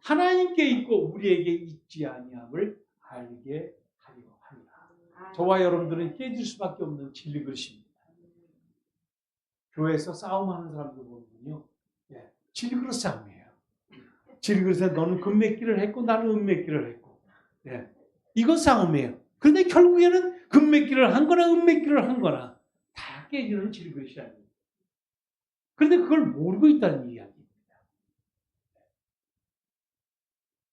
하나님께 있고 우리에게 있지 아니함을 알게 하리로 합니다. 저와 여러분들은 깨질 수밖에 없는 질그릇입니다. 교회에서 싸움하는 사람들 보면요, 예, 질그릇 싸움이에요. 질그릇에 너는 금맺기를 했고 나는 은맺기를 했고, 예, 이건 싸움이에요. 그런데 결국에는 금맺기를 한 거나 은맺기를 한 거나 다 깨지는 질그릇이 아닙니다. 그런데 그걸 모르고 있다는 이야기입니다.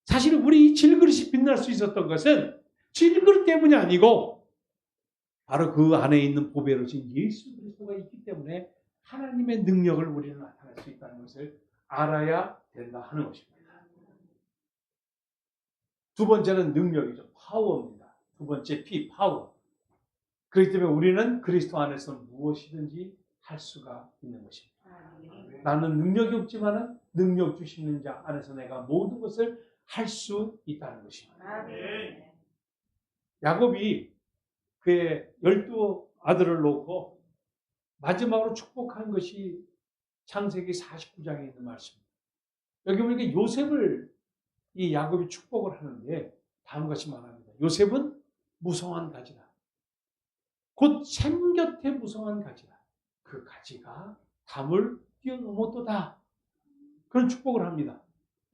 사실 우리 이 질그릇이 빛날 수 있었던 것은 질그릇 때문이 아니고 바로 그 안에 있는 보배로신 예수 그리스도가 있기 때문에 하나님의 능력을 우리는 나타낼 수 있다는 것을 알아야 된다 하는 것입니다. 두 번째는 능력이죠. 파워입니다. 두 번째 P, 파워. 그렇기 때문에 우리는 그리스도 안에서 무엇이든지 할 수가 있는 것입니다. 나는 능력이 없지만 능력 주시는 자 안에서 내가 모든 것을 할 수 있다는 것입니다. 야곱이 그의 12아들을 놓고 마지막으로 축복한 것이 창세기 49장에 있는 말씀입니다. 여기 보니까 요셉을 이 야곱이 축복을 하는데 다음과 같이 말합니다. 요셉은 무성한 가지다. 곧 샘 곁에 무성한 가지다. 그 가지가 담을 뛰어넘었도다. 그런 축복을 합니다.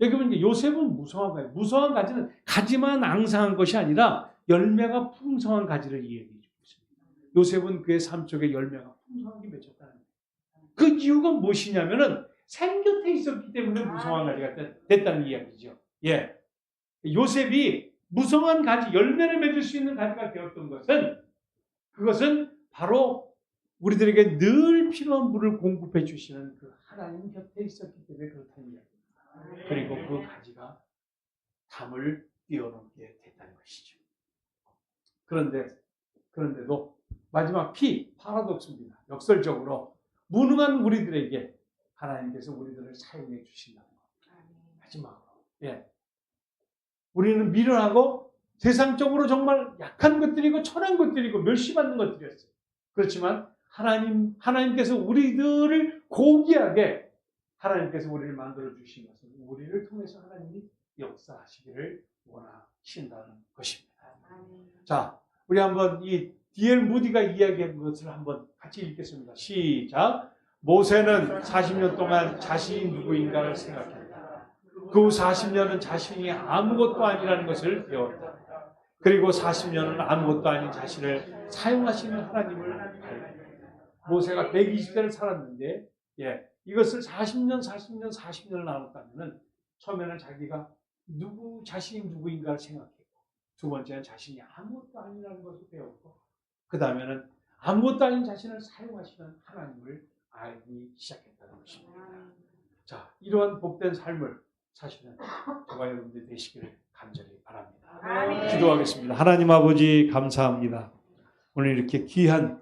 여기 보니까 요셉은 무성한 가지. 무성한 가지는 가지만 앙상한 것이 아니라 열매가 풍성한 가지를 이야기해 주고 있습니다. 요셉은 그의 삶 속에 열매가 풍성하게 맺혔다는 거예요. 그 이유가 무엇이냐면은 샘 곁에 있었기 때문에 무성한 가지가 됐다는 이야기죠. 예. 요셉이 무성한 가지, 열매를 맺을 수 있는 가지가 되었던 그것은 바로 우리들에게 늘 필요한 물을 공급해 주시는 그 하나님 곁에 있었기 때문에 그렇다는 이야기입니다. 그리고 그 가지가 담을 뛰어넘게 됐다는 것이죠. 그런데도 마지막 P, 파라독스입니다. 역설적으로 무능한 우리들에게 하나님께서 우리들을 사용해 주신다는 것. 마지막으로. 예. 우리는 미련하고 세상적으로 정말 약한 것들이고 천한 것들이고 멸시받는 것들이었어요. 그렇지만 하나님께서 우리들을 고귀하게 하나님께서 우리를 만들어 주신 것은 우리를 통해서 하나님이 역사하시기를 원하신다는 것입니다. 자, 우리 한번 이 D.L. 무디가 이야기한 것을 한번 같이 읽겠습니다. 시작. 모세는 40년 동안 자신이 누구인가를 생각했다. 그 후 40년은 자신이 아무것도 아니라는 것을 배웠다. 그리고 40년은 아무것도 아닌 자신을 사용하시는 하나님을 알았다. 모세가 120세를 살았는데, 예, 이것을 40년을 나눴다면 처음에는 자기가 자신이 누구인가를 생각했고, 두 번째는 자신이 아무것도 아니라는 것을 배웠고, 그 다음에는 아무것도 아닌 자신을 사용하시는 하나님을 알기 시작했다는 것입니다. 자, 이러한 복된 삶을 사시는 저와 여러분들이 되시기를 간절히 바랍니다. 기도하겠습니다. 하나님 아버지 감사합니다. 오늘 이렇게 귀한